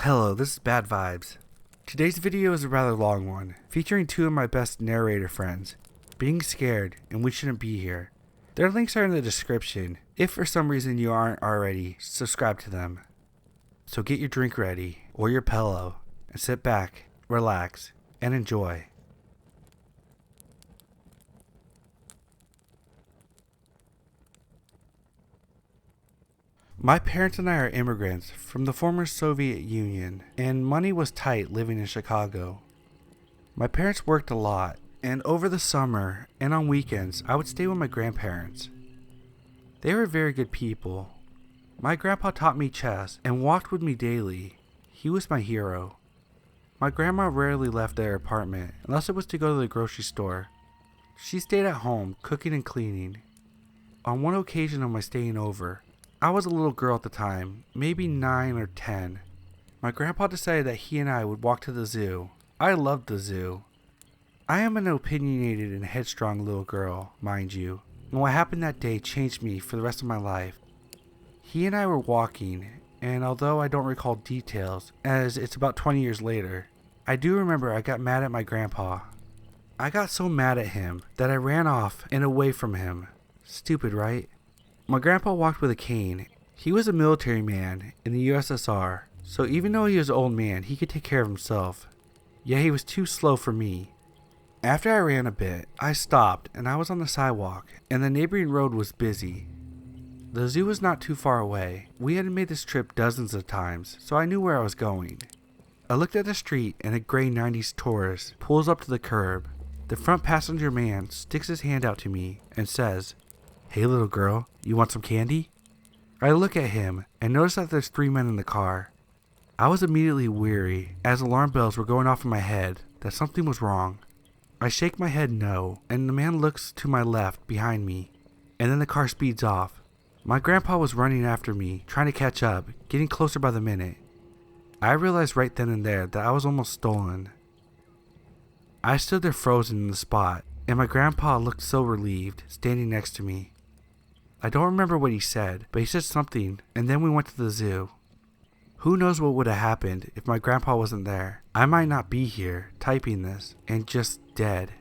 Hello, this is Bad Vibes. Today's video is a rather long one, featuring two of my best narrator friends, being scared and we shouldn't be here. Their links are in the description, if for some reason you aren't already, subscribe to them. So get your drink ready, or your pillow, and sit back, relax, and enjoy. My parents and I are immigrants from the former Soviet Union, and money was tight living in Chicago. My parents worked a lot, and over the summer and on weekends I would stay with my grandparents. They were very good people. My grandpa taught me chess and walked with me daily. He was my hero. My grandma rarely left their apartment unless it was to go to the grocery store. She stayed at home cooking and cleaning. On one occasion of my staying over, I was a little girl at the time, maybe 9 or 10. My grandpa decided that he and I would walk to the zoo. I loved the zoo. I am an opinionated and headstrong little girl, mind you, and what happened that day changed me for the rest of my life. He and I were walking, and although I don't recall details, as it's about 20 years later, I do remember I got mad at my grandpa. I got so mad at him that I ran off and away from him. Stupid, right? My grandpa walked with a cane. He was a military man in the USSR, so even though he was an old man, he could take care of himself. Yet he was too slow for me. After I ran a bit, I stopped and I was on the sidewalk, and the neighboring road was busy. The zoo was not too far away. We had made this trip dozens of times, so I knew where I was going. I looked at the street and a gray 90s Taurus pulls up to the curb. The front passenger man sticks his hand out to me and says, "Hey little girl, you want some candy?" I look at him and notice that there's 3 men in the car. I was immediately weary, as alarm bells were going off in my head, that something was wrong. I shake my head no, and the man looks to my left behind me, and then the car speeds off. My grandpa was running after me, trying to catch up, getting closer by the minute. I realized right then and there that I was almost stolen. I stood there frozen in the spot, and my grandpa looked so relieved, standing next to me. I don't remember what he said, but he said something, and then we went to the zoo. Who knows what would have happened if my grandpa wasn't there. I might not be here, typing this, and just dead.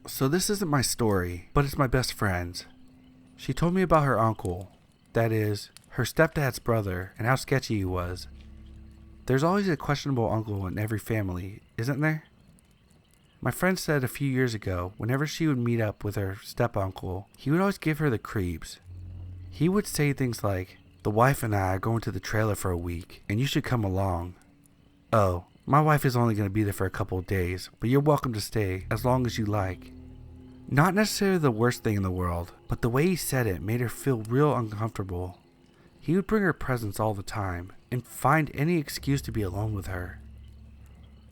So this isn't my story, but it's my best friend's. She told me about her uncle, that is, her stepdad's brother, and how sketchy he was. There's always a questionable uncle in every family, isn't there? My friend said a few years ago, whenever she would meet up with her step-uncle, he would always give her the creeps. He would say things like, "The wife and I are going to the trailer for a week, and you should come along." "Oh, my wife is only going to be there for a couple of days, but you're welcome to stay as long as you like." Not necessarily the worst thing in the world, but the way he said it made her feel real uncomfortable. He would bring her presents all the time, and find any excuse to be alone with her.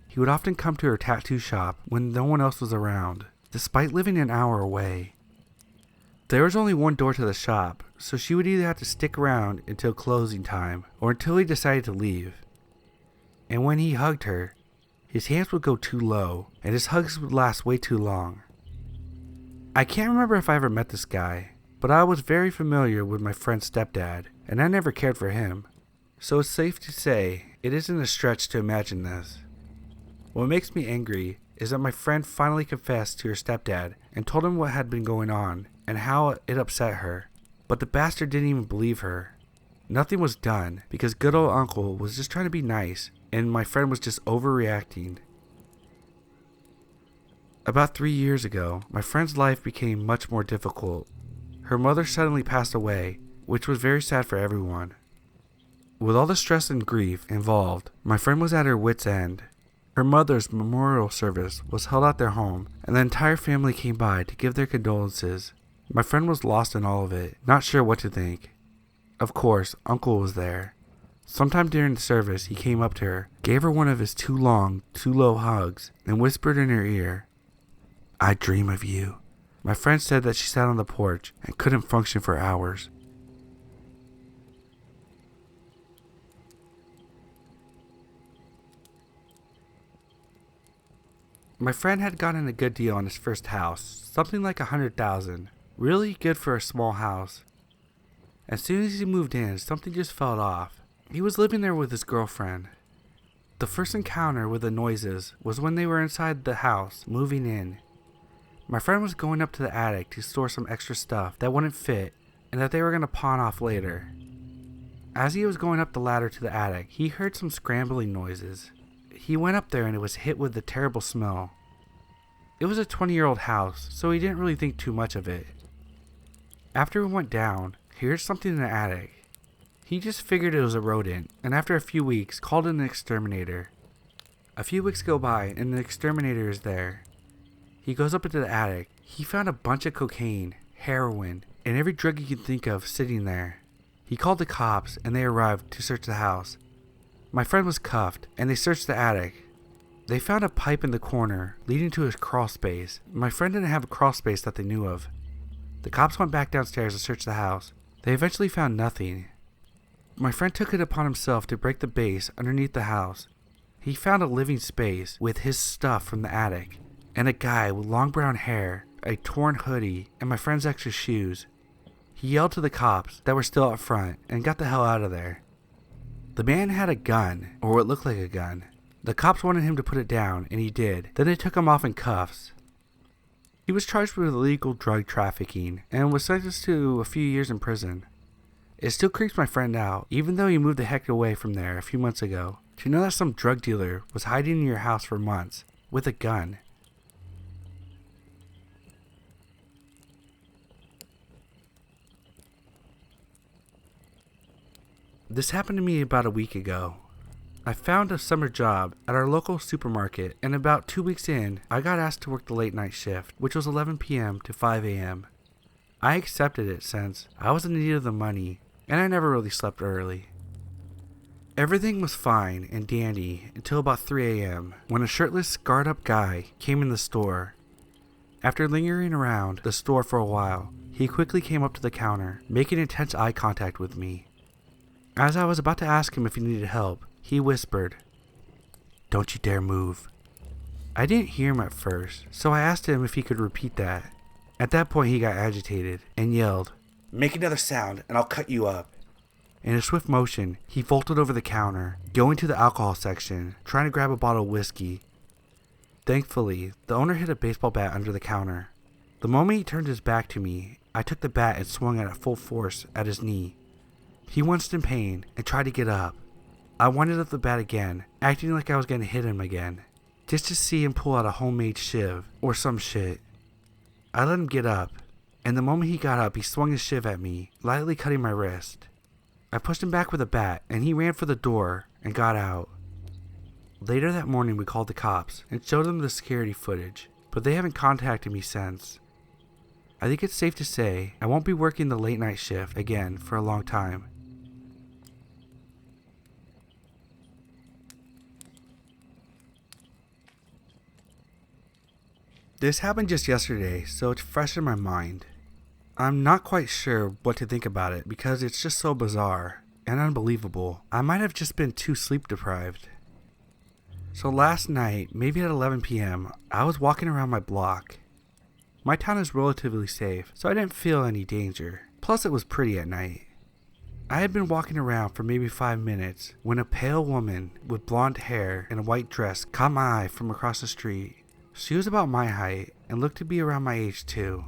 He would often come to her tattoo shop when no one else was around, despite living an hour away. There was only one door to the shop, so she would either have to stick around until closing time, or until he decided to leave. And when he hugged her, his hands would go too low, and his hugs would last way too long. I can't remember if I ever met this guy, but I was very familiar with my friend's stepdad, and I never cared for him. So it's safe to say, it isn't a stretch to imagine this. What makes me angry is that my friend finally confessed to her stepdad and told him what had been going on and how it upset her. But the bastard didn't even believe her. Nothing was done because good old uncle was just trying to be nice and my friend was just overreacting. About 3 years ago, my friend's life became much more difficult. Her mother suddenly passed away, which was very sad for everyone. With all the stress and grief involved, my friend was at her wit's end. Her mother's memorial service was held at their home, and the entire family came by to give their condolences. My friend was lost in all of it, not sure what to think. Of course, Uncle was there. Sometime during the service, he came up to her, gave her one of his too long, too low hugs, and whispered in her ear, "I dream of you." My friend said that she sat on the porch and couldn't function for hours. My friend had gotten a good deal on his first house, something like $100,000. Really good for a small house. As soon as he moved in, something just felt off. He was living there with his girlfriend. The first encounter with the noises was when they were inside the house, moving in. My friend was going up to the attic to store some extra stuff that wouldn't fit and that they were going to pawn off later. As he was going up the ladder to the attic, he heard some scrambling noises. He went up there and it was hit with the terrible smell. It was a 20-year-old house, so he didn't really think too much of it. After we went down, he heard something in the attic. He just figured it was a rodent, and after a few weeks, called in an exterminator. A few weeks go by, and the exterminator is there. He goes up into the attic. He found a bunch of cocaine, heroin, and every drug you can think of sitting there. He called the cops, and they arrived to search the house. My friend was cuffed, and they searched the attic. They found a pipe in the corner, leading to his crawl space. My friend didn't have a crawl space that they knew of. The cops went back downstairs to search the house. They eventually found nothing. My friend took it upon himself to break the base underneath the house. He found a living space with his stuff from the attic, and a guy with long brown hair, a torn hoodie, and my friend's extra shoes. He yelled to the cops that were still up front and got the hell out of there. The man had a gun, or what looked like a gun. The cops wanted him to put it down, and he did. Then they took him off in cuffs. He was charged with illegal drug trafficking and was sentenced to a few years in prison. It still creeps my friend out, even though he moved the heck away from there a few months ago, to know that some drug dealer was hiding in your house for months with a gun. This happened to me about a week ago. I found a summer job at our local supermarket, and about 2 weeks in, I got asked to work the late night shift, which was 11 p.m. to 5 a.m. I accepted it since I was in need of the money, and I never really slept early. Everything was fine and dandy until about 3 a.m. when a shirtless, scarred up guy came in the store. After lingering around the store for a while, he quickly came up to the counter, making intense eye contact with me. As I was about to ask him if he needed help, he whispered, "Don't you dare move." I didn't hear him at first, so I asked him if he could repeat that. At that point he got agitated and yelled, "Make another sound and I'll cut you up." In a swift motion, he vaulted over the counter, going to the alcohol section, trying to grab a bottle of whiskey. Thankfully, the owner hid a baseball bat under the counter. The moment he turned his back to me, I took the bat and swung it at full force at his knee. He winced in pain and tried to get up. I winded up the bat again, acting like I was going to hit him again, just to see him pull out a homemade shiv or some shit. I let him get up, and the moment he got up, he swung his shiv at me, lightly cutting my wrist. I pushed him back with a bat, and he ran for the door and got out. Later that morning, we called the cops and showed them the security footage, but they haven't contacted me since. I think it's safe to say I won't be working the late night shift again for a long time. This happened just yesterday, so it's fresh in my mind. I'm not quite sure what to think about it because it's just so bizarre and unbelievable. I might have just been too sleep deprived. So last night, maybe at 11 p.m., I was walking around my block. My town is relatively safe, so I didn't feel any danger. Plus it was pretty at night. I had been walking around for maybe 5 minutes when a pale woman with blonde hair and a white dress caught my eye from across the street. She was about my height and looked to be around my age too.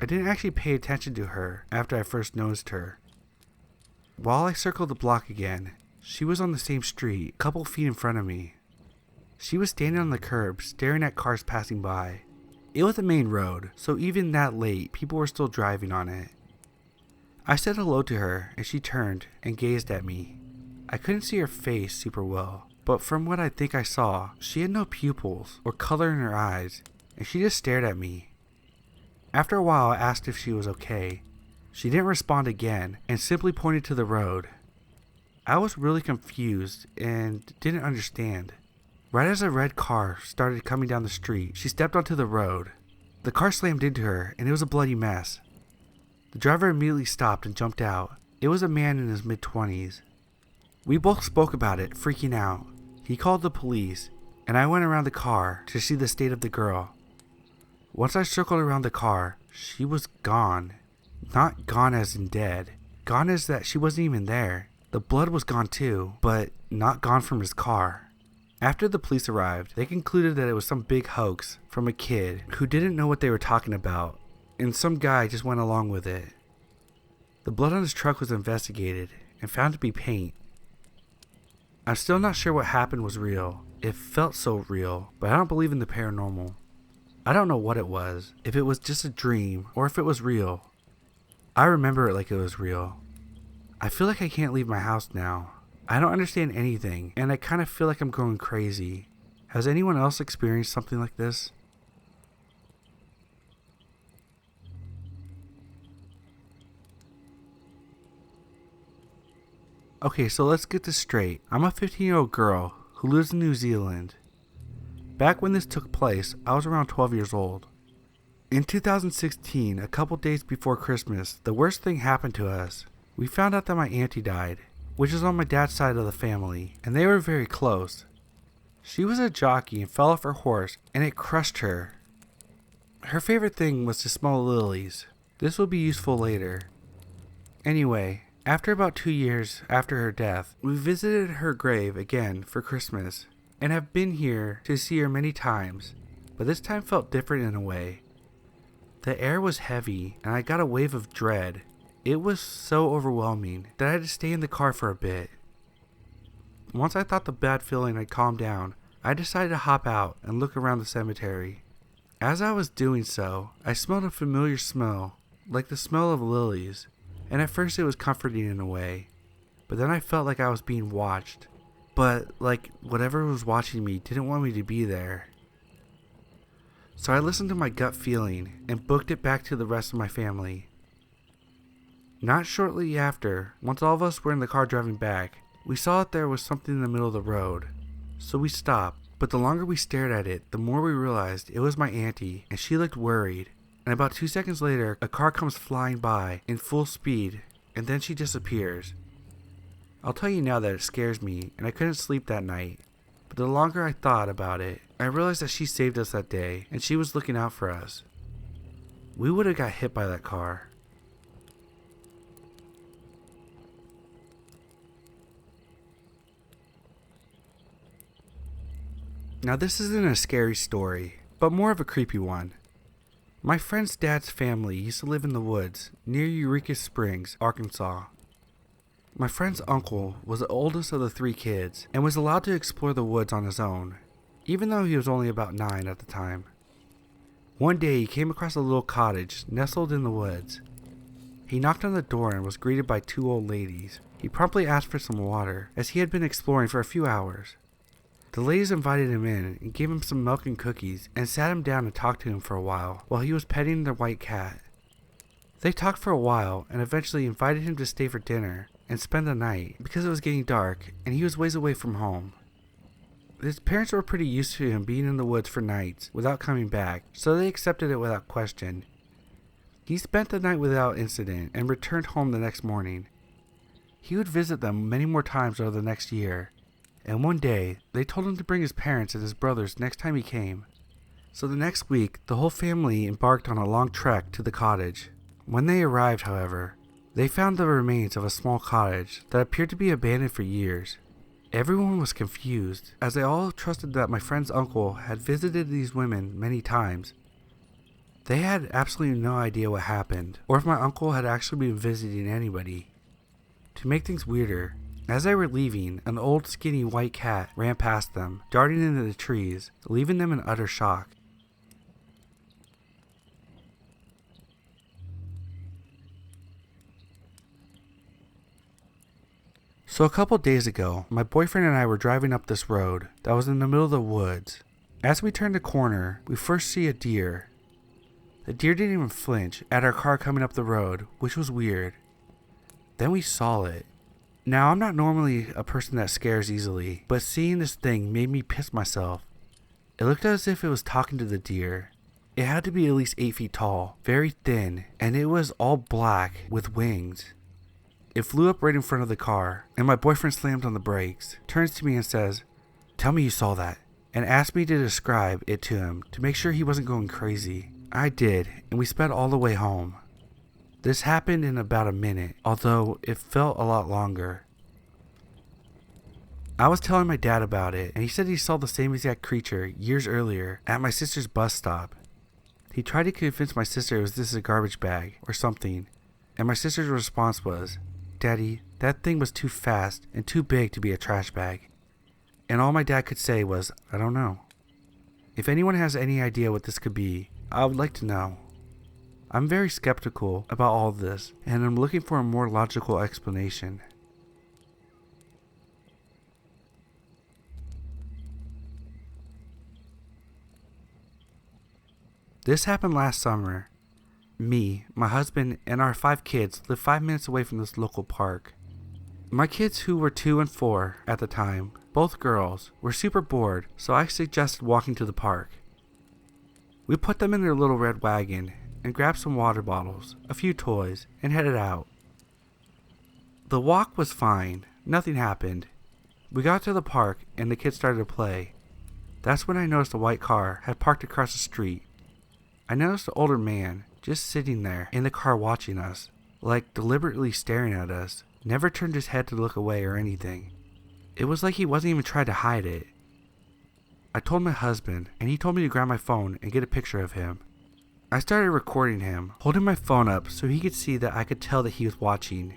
I didn't actually pay attention to her after I first noticed her. While I circled the block again, she was on the same street, a couple feet in front of me. She was standing on the curb, staring at cars passing by. It was a main road, so even that late, people were still driving on it. I said hello to her, and she turned and gazed at me. I couldn't see her face super well, but from what I think I saw, she had no pupils or color in her eyes, and she just stared at me. After a while, I asked if she was okay. She didn't respond again, and simply pointed to the road. I was really confused and didn't understand. Right as a red car started coming down the street, she stepped onto the road. The car slammed into her, and it was a bloody mess. The driver immediately stopped and jumped out. It was a man in his mid-20s. We both spoke about it, freaking out. He called the police. and I went around the car to see the state of the girl. Once I circled around the car, she was gone. Not gone as in dead. Gone as that she wasn't even there. The blood was gone too, but not gone from his car. After the police arrived, they concluded that it was some big hoax from a kid who didn't know what they were talking about, and some guy just went along with it. The blood on his truck was investigated and found to be paint. I'm still not sure what happened was real. It felt so real, but I don't believe in the paranormal. I don't know what it was, if it was just a dream or if it was real. I remember it like it was real. I feel like I can't leave my house now. I don't understand anything, and I kind of feel like I'm going crazy. Has anyone else experienced something like this? Okay, so let's get this straight. I'm a 15-year-old girl who lives in New Zealand. Back when this took place, I was around 12 years old. In 2016, a couple days before Christmas, the worst thing happened to us. We found out that my auntie died, which is on my dad's side of the family, and they were very close. She was a jockey and fell off her horse, and it crushed her. Her favorite thing was to smell lilies. This will be useful later. Anyway, after about 2 years after her death, we visited her grave again for Christmas, and have been here to see her many times, but this time felt different in a way. The air was heavy, and I got a wave of dread. It was so overwhelming that I had to stay in the car for a bit. Once I thought the bad feeling had calmed down, I decided to hop out and look around the cemetery. As I was doing so, I smelled a familiar smell, like the smell of lilies, and at first it was comforting in a way, but then I felt like I was being watched, but like whatever was watching me didn't want me to be there. So I listened to my gut feeling and booked it back to the rest of my family. Not shortly after, once all of us were in the car driving back, we saw that there was something in the middle of the road. So we stopped, but the longer we stared at it, the more we realized it was my auntie, and she looked worried. And about 2 seconds later, a car comes flying by in full speed, and then she disappears. I'll tell you now that it scares me, and I couldn't sleep that night. But the longer I thought about it, I realized that she saved us that day, and she was looking out for us. We would have got hit by that car. Now this isn't a scary story, but more of a creepy one. My friend's dad's family used to live in the woods near Eureka Springs, Arkansas. My friend's uncle was the oldest of the 3 kids and was allowed to explore the woods on his own, even though he was only about 9 at the time. One day he came across a little cottage nestled in the woods. He knocked on the door and was greeted by 2 old ladies. He promptly asked for some water, as he had been exploring for a few hours. The ladies invited him in and gave him some milk and cookies and sat him down and talked to him for a while he was petting their white cat. They talked for a while and eventually invited him to stay for dinner and spend the night because it was getting dark and he was ways away from home. His parents were pretty used to him being in the woods for nights without coming back, so they accepted it without question. He spent the night without incident and returned home the next morning. He would visit them many more times over the next year. And one day, they told him to bring his parents and his brothers next time he came. So the next week, the whole family embarked on a long trek to the cottage. When they arrived, however, they found the remains of a small cottage that appeared to be abandoned for years. Everyone was confused, as they all trusted that my friend's uncle had visited these women many times. They had absolutely no idea what happened, or if my uncle had actually been visiting anybody. To make things weirder, as they were leaving, an old skinny white cat ran past them, darting into the trees, leaving them in utter shock. So a couple days ago, my boyfriend and I were driving up this road that was in the middle of the woods. As we turned the corner, we first see a deer. The deer didn't even flinch at our car coming up the road, which was weird. Then we saw it. Now, I'm not normally a person that scares easily, but seeing this thing made me piss myself. It looked as if it was talking to the deer. It had to be at least 8 feet tall, very thin, and it was all black with wings. It flew up right in front of the car, and my boyfriend slammed on the brakes, turns to me and says, "Tell me you saw that, and asked me to describe it to him to make sure he wasn't going crazy. I did, and we sped all the way home. This happened in about a minute, although it felt a lot longer. I was telling my dad about it, and he said he saw the same exact creature years earlier at my sister's bus stop. He tried to convince my sister it was this a garbage bag or something, and my sister's response was, "Daddy, that thing was too fast and too big to be a trash bag." And all my dad could say was, "I don't know." If anyone has any idea what this could be, I would like to know. I'm very skeptical about all of this, and I'm looking for a more logical explanation. This happened last summer. Me, my husband, and our 5 kids lived 5 minutes away from this local park. My kids, who were 2 and 4 at the time, both girls, were super bored, so I suggested walking to the park. We put them in their little red wagon and grabbed some water bottles, a few toys, and headed out. The walk was fine, nothing happened. We got to the park and the kids started to play. That's when I noticed a white car had parked across the street. I noticed an older man just sitting there in the car watching us, like deliberately staring at us, never turned his head to look away or anything. It was like he wasn't even trying to hide it. I told my husband, and he told me to grab my phone and get a picture of him. I started recording him, holding my phone up so he could see that I could tell that he was watching.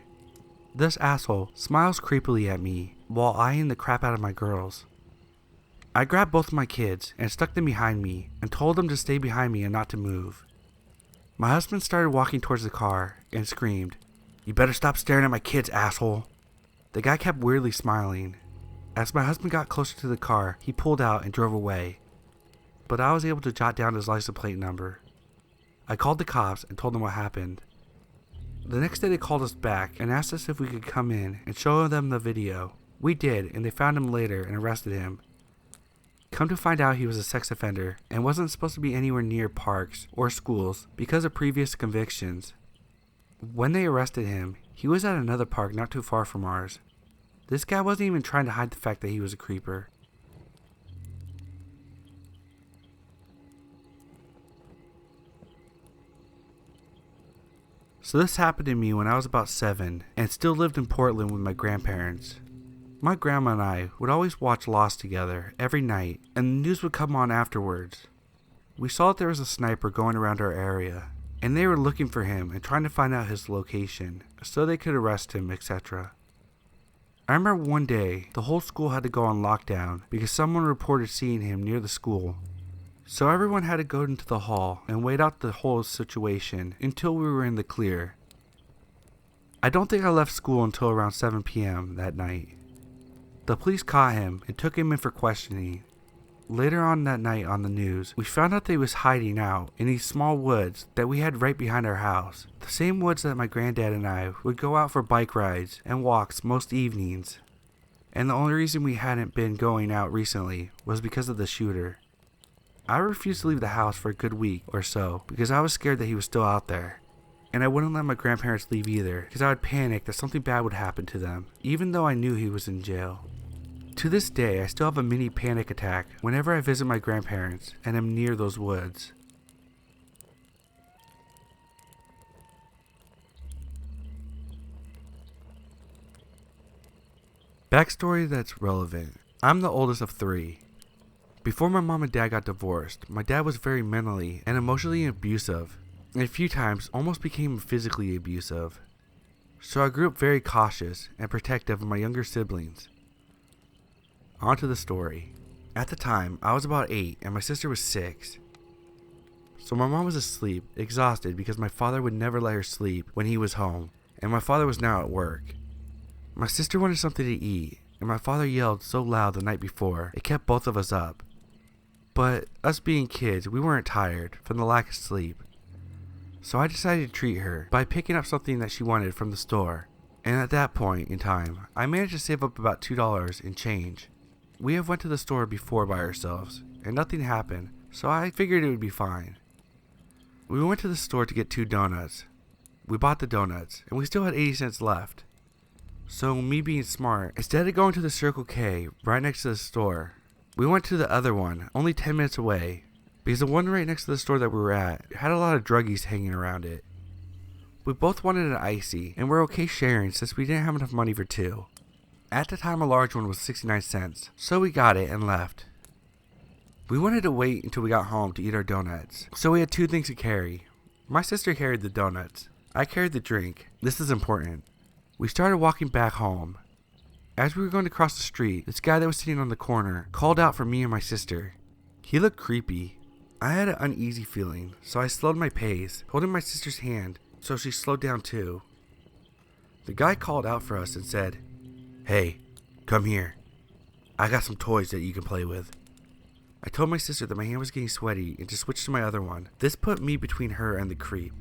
This asshole smiles creepily at me while eyeing the crap out of my girls. I grabbed both of my kids and stuck them behind me and told them to stay behind me and not to move. My husband started walking towards the car and screamed, "You better stop staring at my kids, asshole." The guy kept weirdly smiling. As my husband got closer to the car, he pulled out and drove away. But I was able to jot down his license plate number. I called the cops and told them what happened. The next day they called us back and asked us if we could come in and show them the video. We did, and they found him later and arrested him. Come to find out, he was a sex offender and wasn't supposed to be anywhere near parks or schools because of previous convictions. When they arrested him, he was at another park not too far from ours. This guy wasn't even trying to hide the fact that he was a creeper. So this happened to me when I was about 7 and still lived in Portland with my grandparents. My grandma and I would always watch Lost together every night, and the news would come on afterwards. We saw that there was a sniper going around our area, and they were looking for him and trying to find out his location so they could arrest him, etc. I remember one day the whole school had to go on lockdown because someone reported seeing him near the school. So everyone had to go into the hall and wait out the whole situation until we were in the clear. I don't think I left school until around 7 p.m. that night. The police caught him and took him in for questioning. Later on that night on the news, we found out that he was hiding out in these small woods that we had right behind our house. The same woods that my granddad and I would go out for bike rides and walks most evenings. And the only reason we hadn't been going out recently was because of the shooter. I refused to leave the house for a good week or so because I was scared that he was still out there. And I wouldn't let my grandparents leave either because I would panic that something bad would happen to them, even though I knew he was in jail. To this day, I still have a mini panic attack whenever I visit my grandparents and am near those woods. Backstory that's relevant. I'm the oldest of 3. Before my mom and dad got divorced, my dad was very mentally and emotionally abusive, and a few times almost became physically abusive. So I grew up very cautious and protective of my younger siblings. On to the story. At the time, I was about 8 and my sister was 6. So my mom was asleep, exhausted because my father would never let her sleep when he was home, and my father was now at work. My sister wanted something to eat, and my father yelled so loud the night before, it kept both of us up. But us being kids, we weren't tired from the lack of sleep. So I decided to treat her by picking up something that she wanted from the store. And at that point in time, I managed to save up about $2 in change. We have went to the store before by ourselves, and nothing happened, so I figured it would be fine. We went to the store to get 2 donuts. We bought the donuts, and we still had 80 cents left. So me being smart, instead of going to the Circle K right next to the store, We went to the other one, only 10 minutes away, because the one right next to the store that we were at had a lot of druggies hanging around it. We both wanted an icy, and we're okay sharing since we didn't have enough money for two. At the time, a large one was 69 cents, so we got it and left. We wanted to wait until we got home to eat our donuts, so we had two things to carry. My sister carried the donuts. I carried the drink. This is important. We started walking back home. As we were going to cross the street, this guy that was sitting on the corner called out for me and my sister. He looked creepy. I had an uneasy feeling, so I slowed my pace, holding my sister's hand so she slowed down too. The guy called out for us and said, "Hey, come here. I got some toys that you can play with." I told my sister that my hand was getting sweaty and to switch to my other one. This put me between her and the creep.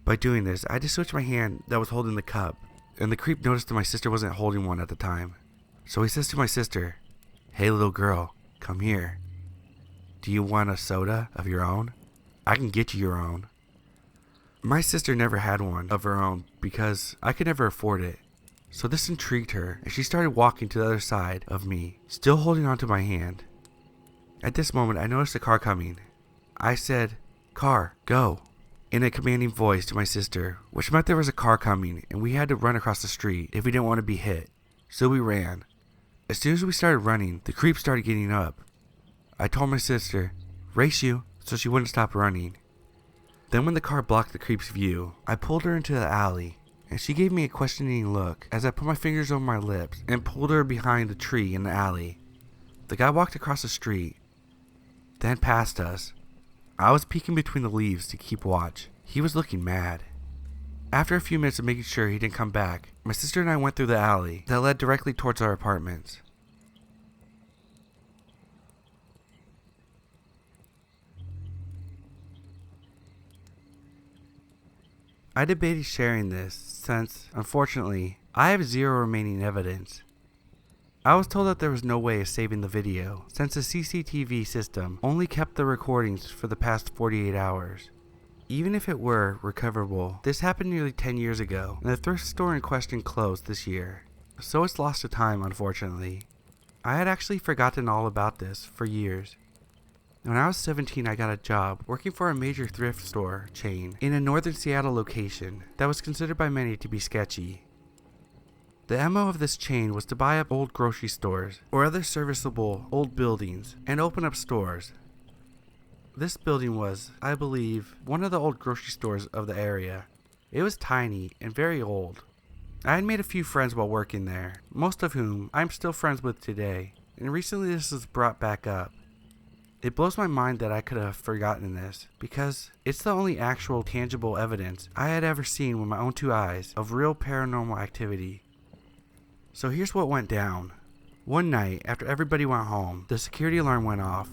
By doing this, I had to switch my hand that was holding the cup, and the creep noticed that my sister wasn't holding one at the time. So he says to my sister, "Hey little girl, come here. Do you want a soda of your own? I can get you your own." My sister never had one of her own because I could never afford it. So this intrigued her, and she started walking to the other side of me, still holding onto my hand. At this moment, I noticed a car coming. I said, "Car, go," in a commanding voice to my sister, which meant there was a car coming and we had to run across the street if we didn't want to be hit. So we ran. As soon as we started running, the creep started getting up. I told my sister, "Race you," so she wouldn't stop running. Then when the car blocked the creep's view, I pulled her into the alley, and she gave me a questioning look as I put my fingers over my lips and pulled her behind the tree in the alley. The guy walked across the street, then past us. I was peeking between the leaves to keep watch. He was looking mad. After a few minutes of making sure he didn't come back, my sister and I went through the alley that led directly towards our apartments. I debated sharing this since, unfortunately, I have zero remaining evidence. I was told that there was no way of saving the video, since the CCTV system only kept the recordings for the past 48 hours. Even if it were recoverable, this happened nearly 10 years ago, and the thrift store in question closed this year, so it's lost to time, unfortunately. I had actually forgotten all about this for years. When I was 17, I got a job working for a major thrift store chain in a northern Seattle location that was considered by many to be sketchy. The MO of this chain was to buy up old grocery stores or other serviceable old buildings and open up stores. This building was, I believe, one of the old grocery stores of the area. It was tiny and very old. I had made a few friends while working there, most of whom I'm still friends with today, and recently this was brought back up. It blows my mind that I could have forgotten this, because it's the only actual tangible evidence I had ever seen with my own two eyes of real paranormal activity. So here's what went down. One night, after everybody went home, the security alarm went off.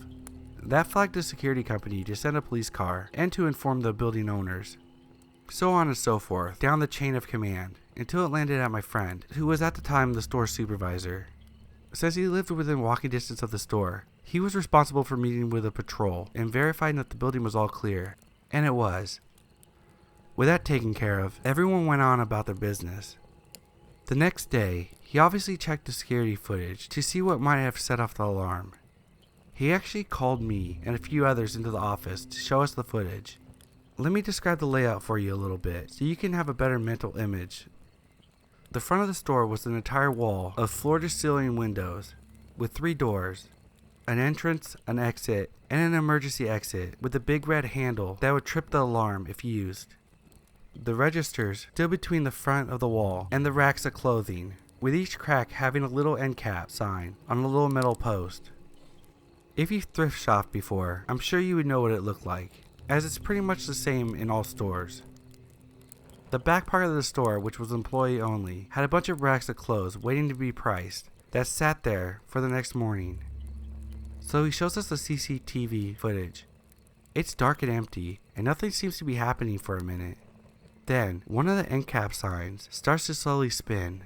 That flagged the security company to send a police car and to inform the building owners. So on and so forth, down the chain of command, until it landed at my friend, who was at the time the store supervisor. Since he lived within walking distance of the store, he was responsible for meeting with a patrol and verifying that the building was all clear, and it was. With that taken care of, everyone went on about their business. The next day, he obviously checked the security footage to see what might have set off the alarm. He actually called me and a few others into the office to show us the footage. Let me describe the layout for you a little bit so you can have a better mental image. The front of the store was an entire wall of floor-to-ceiling windows with 3 doors, an entrance, an exit, and an emergency exit with a big red handle that would trip the alarm if used. The registers stood between the front of the wall and the racks of clothing, with each crack having a little end cap sign on a little metal post. If you've thrift shopped before, I'm sure you would know what it looked like, as it's pretty much the same in all stores. The back part of the store, which was employee only, had a bunch of racks of clothes waiting to be priced that sat there for the next morning. So he shows us the CCTV footage. It's dark and empty, and nothing seems to be happening for a minute. Then, one of the end cap signs starts to slowly spin.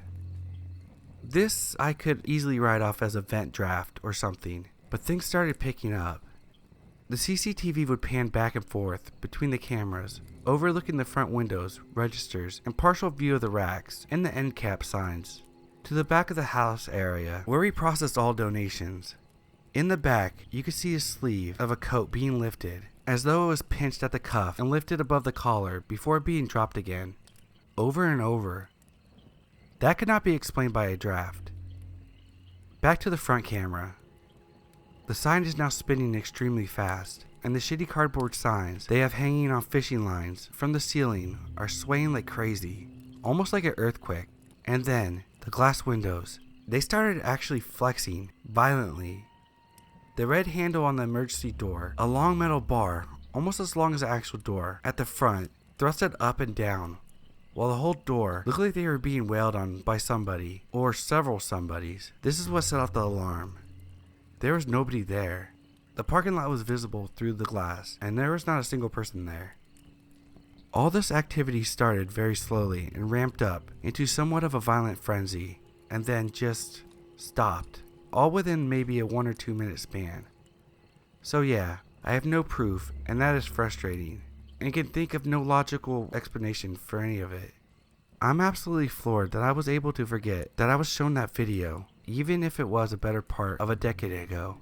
This I could easily write off as a vent draft or something, but things started picking up. The CCTV would pan back and forth between the cameras, overlooking the front windows, registers, and partial view of the racks and the end cap signs, to the back of the house area where we processed all donations. In the back, you could see a sleeve of a coat being lifted, as though it was pinched at the cuff and lifted above the collar before being dropped again, over and over. That could not be explained by a draft. Back to the front camera. The sign is now spinning extremely fast, and the shitty cardboard signs they have hanging on fishing lines from the ceiling are swaying like crazy, almost like an earthquake. And then, the glass windows, they started actually flexing violently. The red handle on the emergency door, a long metal bar, almost as long as the actual door, at the front, thrusted up and down, while the whole door looked like they were being wailed on by somebody, or several somebodies. This is what set off the alarm. There was nobody there. The parking lot was visible through the glass, and there was not a single person there. All this activity started very slowly and ramped up into somewhat of a violent frenzy, and then just stopped, all within maybe a 1 or 2 minute span. So yeah, I have no proof, and that is frustrating, and can think of no logical explanation for any of it. I'm absolutely floored that I was able to forget that I was shown that video, even if it was a better part of a decade ago.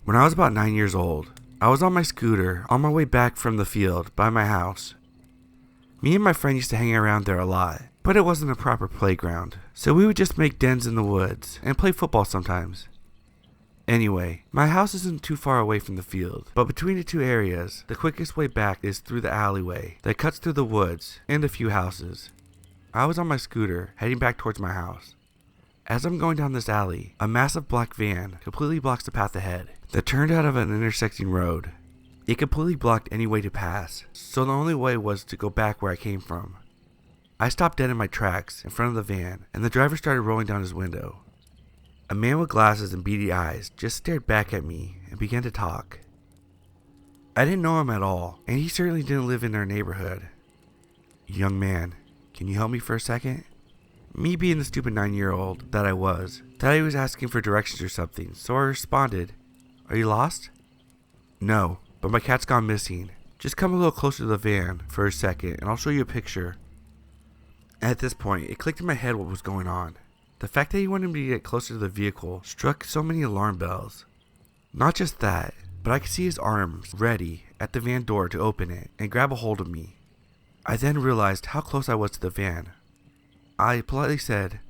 When I was about 9 years old, I was on my scooter on my way back from the field by my house. Me and my friend used to hang around there a lot, but it wasn't a proper playground, so we would just make dens in the woods and play football sometimes. Anyway, my house isn't too far away from the field, but between the two areas, the quickest way back is through the alleyway that cuts through the woods and a few houses. I was on my scooter, heading back towards my house. As I'm going down this alley, a massive black van completely blocks the path ahead that turned out of an intersecting road. It completely blocked any way to pass, so the only way was to go back where I came from. I stopped dead in my tracks in front of the van, and the driver started rolling down his window. A man with glasses and beady eyes just stared back at me and began to talk. I didn't know him at all, and he certainly didn't live in our neighborhood. "Young man, can you help me for a second?" Me being the stupid 9-year-old that I was, thought he was asking for directions or something, so I responded, "Are you lost?" "No, but my cat's gone missing. Just come a little closer to the van for a second and I'll show you a picture." At this point, it clicked in my head what was going on. The fact that he wanted me to get closer to the vehicle struck so many alarm bells. Not just that, but I could see his arms ready at the van door to open it and grab a hold of me. I then realized how close I was to the van. I politely said,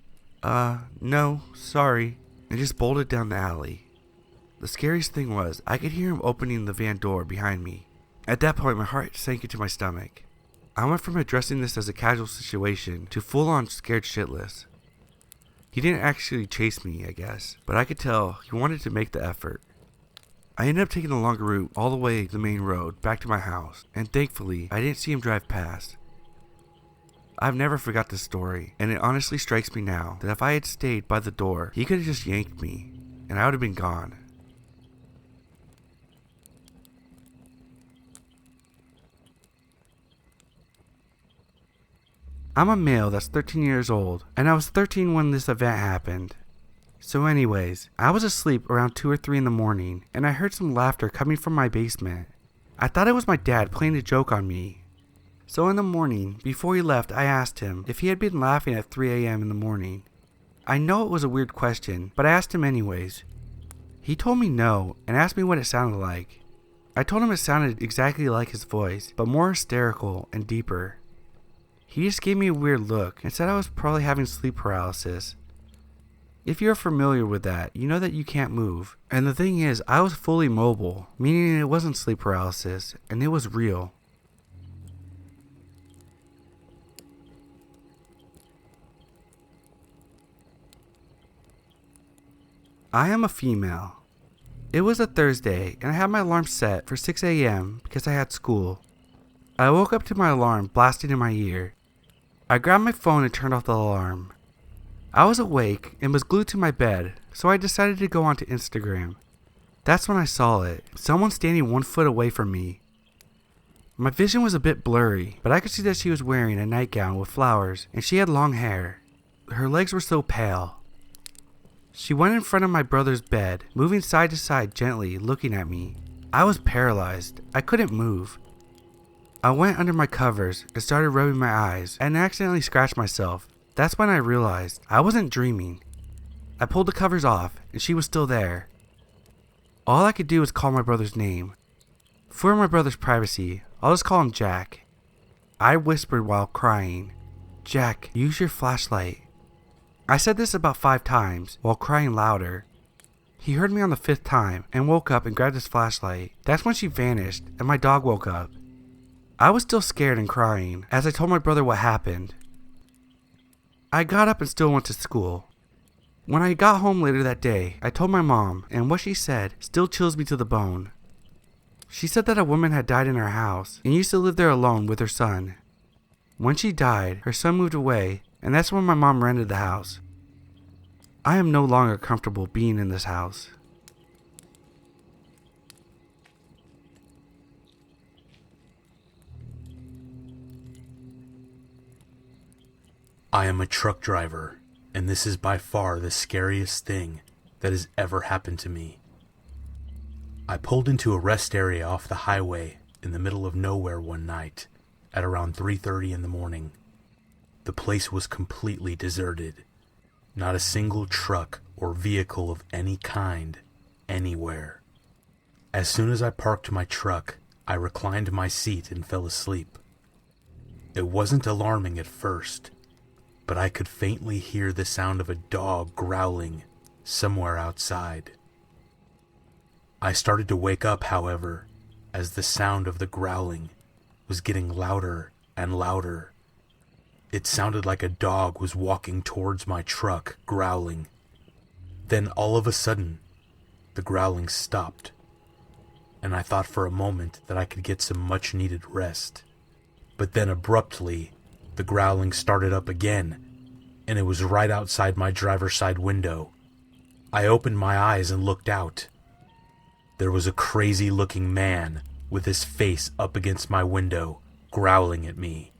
no, sorry, and just bolted down the alley. The scariest thing was, I could hear him opening the van door behind me. At that point, my heart sank into my stomach. I went from addressing this as a casual situation to full-on scared shitless. He didn't actually chase me, I guess, but I could tell he wanted to make the effort. I ended up taking the longer route all the way to the main road back to my house, and thankfully, I didn't see him drive past. I've never forgot this story, and it honestly strikes me now that if I had stayed by the door, he could have just yanked me, and I would have been gone. I'm a male that's 13 years old, and I was 13 when this event happened. So anyways, I was asleep around 2 or 3 in the morning, and I heard some laughter coming from my basement. I thought it was my dad playing a joke on me. So in the morning, before he left, I asked him if he had been laughing at 3 a.m. in the morning. I know it was a weird question, but I asked him anyways. He told me no, and asked me what it sounded like. I told him it sounded exactly like his voice, but more hysterical and deeper. He just gave me a weird look and said I was probably having sleep paralysis. If you're familiar with that, you know that you can't move. And the thing is, I was fully mobile, meaning it wasn't sleep paralysis, and it was real. I am a female. It was a Thursday, and I had my alarm set for 6 a.m. because I had school. I woke up to my alarm blasting in my ear. I grabbed my phone and turned off the alarm. I was awake and was glued to my bed, so I decided to go onto Instagram. That's when I saw it, someone standing 1 foot away from me. My vision was a bit blurry, but I could see that she was wearing a nightgown with flowers, and she had long hair. Her legs were so pale. She went in front of my brother's bed, moving side to side gently, looking at me. I was paralyzed. I couldn't move. I went under my covers and started rubbing my eyes and accidentally scratched myself. That's when I realized I wasn't dreaming. I pulled the covers off and she was still there. All I could do was call my brother's name. For my brother's privacy, I'll just call him Jack. I whispered while crying, "Jack, use your flashlight." I said this about 5 times while crying louder. He heard me on the 5th time and woke up and grabbed his flashlight. That's when she vanished and my dog woke up. I was still scared and crying as I told my brother what happened. I got up and still went to school. When I got home later that day, I told my mom, and what she said still chills me to the bone. She said that a woman had died in our house and used to live there alone with her son. When she died, her son moved away, and that's when my mom rented the house. I am no longer comfortable being in this house. I am a truck driver, and this is by far the scariest thing that has ever happened to me. I pulled into a rest area off the highway in the middle of nowhere one night at around 3:30 in the morning. The place was completely deserted. Not a single truck or vehicle of any kind anywhere. As soon as I parked my truck, I reclined my seat and fell asleep. It wasn't alarming at first, but I could faintly hear the sound of a dog growling somewhere outside. I started to wake up, however, as the sound of the growling was getting louder and louder. It sounded like a dog was walking towards my truck, growling. Then all of a sudden, the growling stopped, and I thought for a moment that I could get some much-needed rest. But then abruptly, the growling started up again, and it was right outside my driver's side window. I opened my eyes and looked out. There was a crazy-looking man with his face up against my window, growling at me.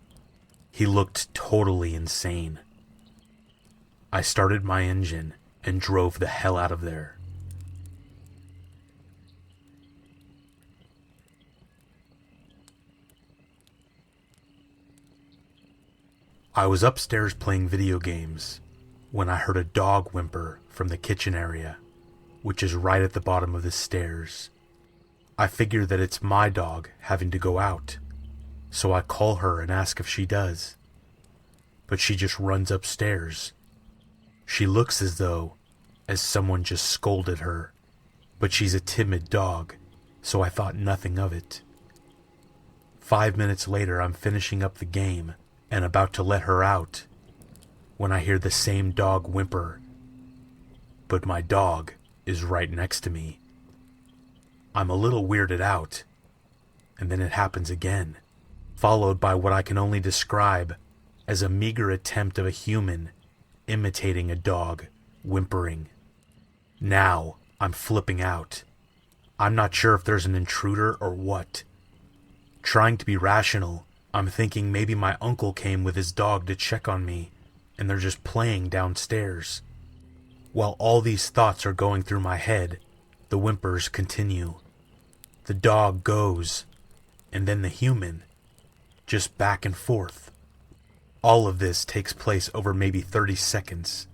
He looked totally insane. I started my engine and drove the hell out of there. I was upstairs playing video games when I heard a dog whimper from the kitchen area, which is right at the bottom of the stairs. I figure that it's my dog having to go out, so I call her and ask if she does. But she just runs upstairs. She looks as though someone just scolded her, but she's a timid dog, so I thought nothing of it. 5 minutes later, I'm finishing up the game and about to let her out when I hear the same dog whimper, but my dog is right next to me. I'm a little weirded out, and then it happens again, followed by what I can only describe as a meager attempt of a human imitating a dog whimpering. Now I'm flipping out. I'm not sure if there's an intruder or what. Trying to be rational, I'm thinking maybe my uncle came with his dog to check on me, and they're just playing downstairs. While all these thoughts are going through my head, the whimpers continue. The dog goes, and then the human, just back and forth. All of this takes place over maybe 30 seconds.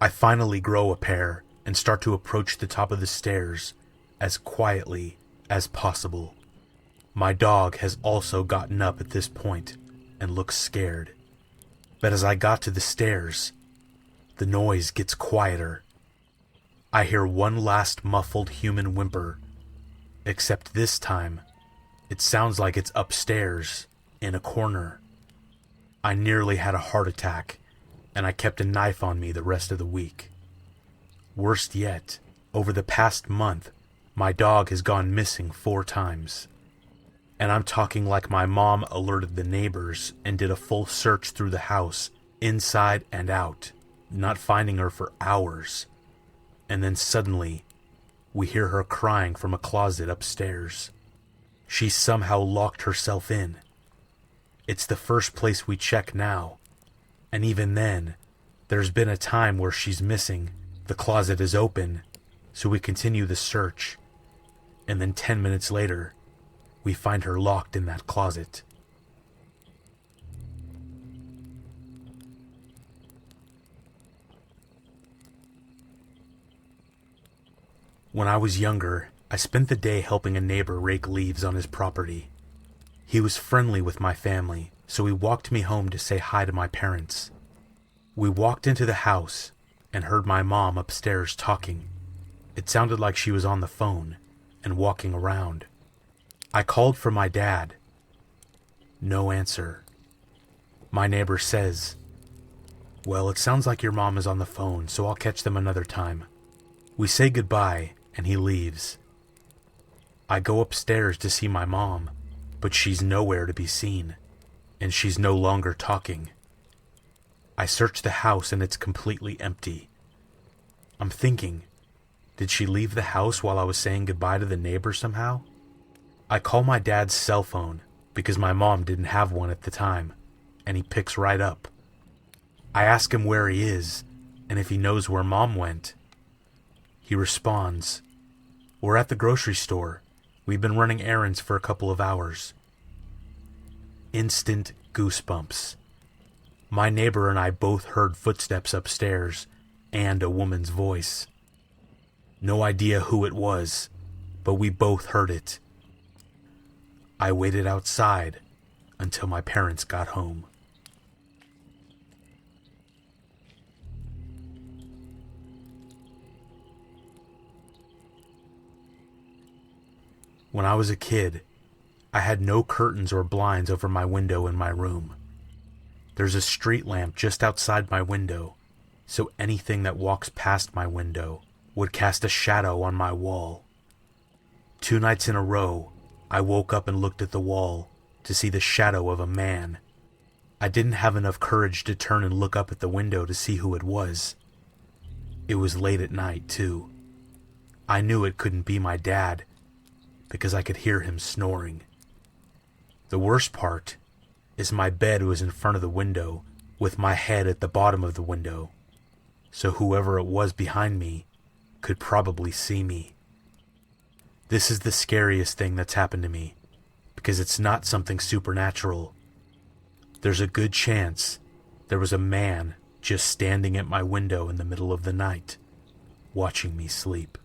I finally grow a pair and start to approach the top of the stairs as quietly as possible. My dog has also gotten up at this point and looks scared. But as I got to the stairs, the noise gets quieter. I hear one last muffled human whimper, except this time, it sounds like it's upstairs, in a corner. I nearly had a heart attack, and I kept a knife on me the rest of the week. Worst yet, over the past month, my dog has gone missing 4 times. And I'm talking like my mom alerted the neighbors and did a full search through the house, inside and out, not finding her for hours. And then suddenly, we hear her crying from a closet upstairs. She somehow locked herself in. It's the first place we check now, and even then, there's been a time where she's missing. The closet is open, so we continue the search, and then 10 minutes later, we find her locked in that closet. When I was younger, I spent the day helping a neighbor rake leaves on his property. He was friendly with my family, so he walked me home to say hi to my parents. We walked into the house and heard my mom upstairs talking. It sounded like she was on the phone and walking around. I called for my dad. No answer. My neighbor says, "Well, it sounds like your mom is on the phone, so I'll catch them another time." We say goodbye, and he leaves. I go upstairs to see my mom, but she's nowhere to be seen, and she's no longer talking. I search the house, and it's completely empty. I'm thinking, did she leave the house while I was saying goodbye to the neighbor somehow? I call my dad's cell phone, because my mom didn't have one at the time, and he picks right up. I ask him where he is, and if he knows where Mom went. He responds, "We're at the grocery store. We've been running errands for a couple of hours." Instant goosebumps. My neighbor and I both heard footsteps upstairs, and a woman's voice. No idea who it was, but we both heard it. I waited outside until my parents got home. When I was a kid, I had no curtains or blinds over my window in my room. There's a street lamp just outside my window, so anything that walks past my window would cast a shadow on my wall. 2 nights in a row, I woke up and looked at the wall to see the shadow of a man. I didn't have enough courage to turn and look up at the window to see who it was. It was late at night, too. I knew it couldn't be my dad, because I could hear him snoring. The worst part is my bed was in front of the window, with my head at the bottom of the window, so whoever it was behind me could probably see me. This is the scariest thing that's happened to me, because it's not something supernatural. There's a good chance there was a man just standing at my window in the middle of the night, watching me sleep.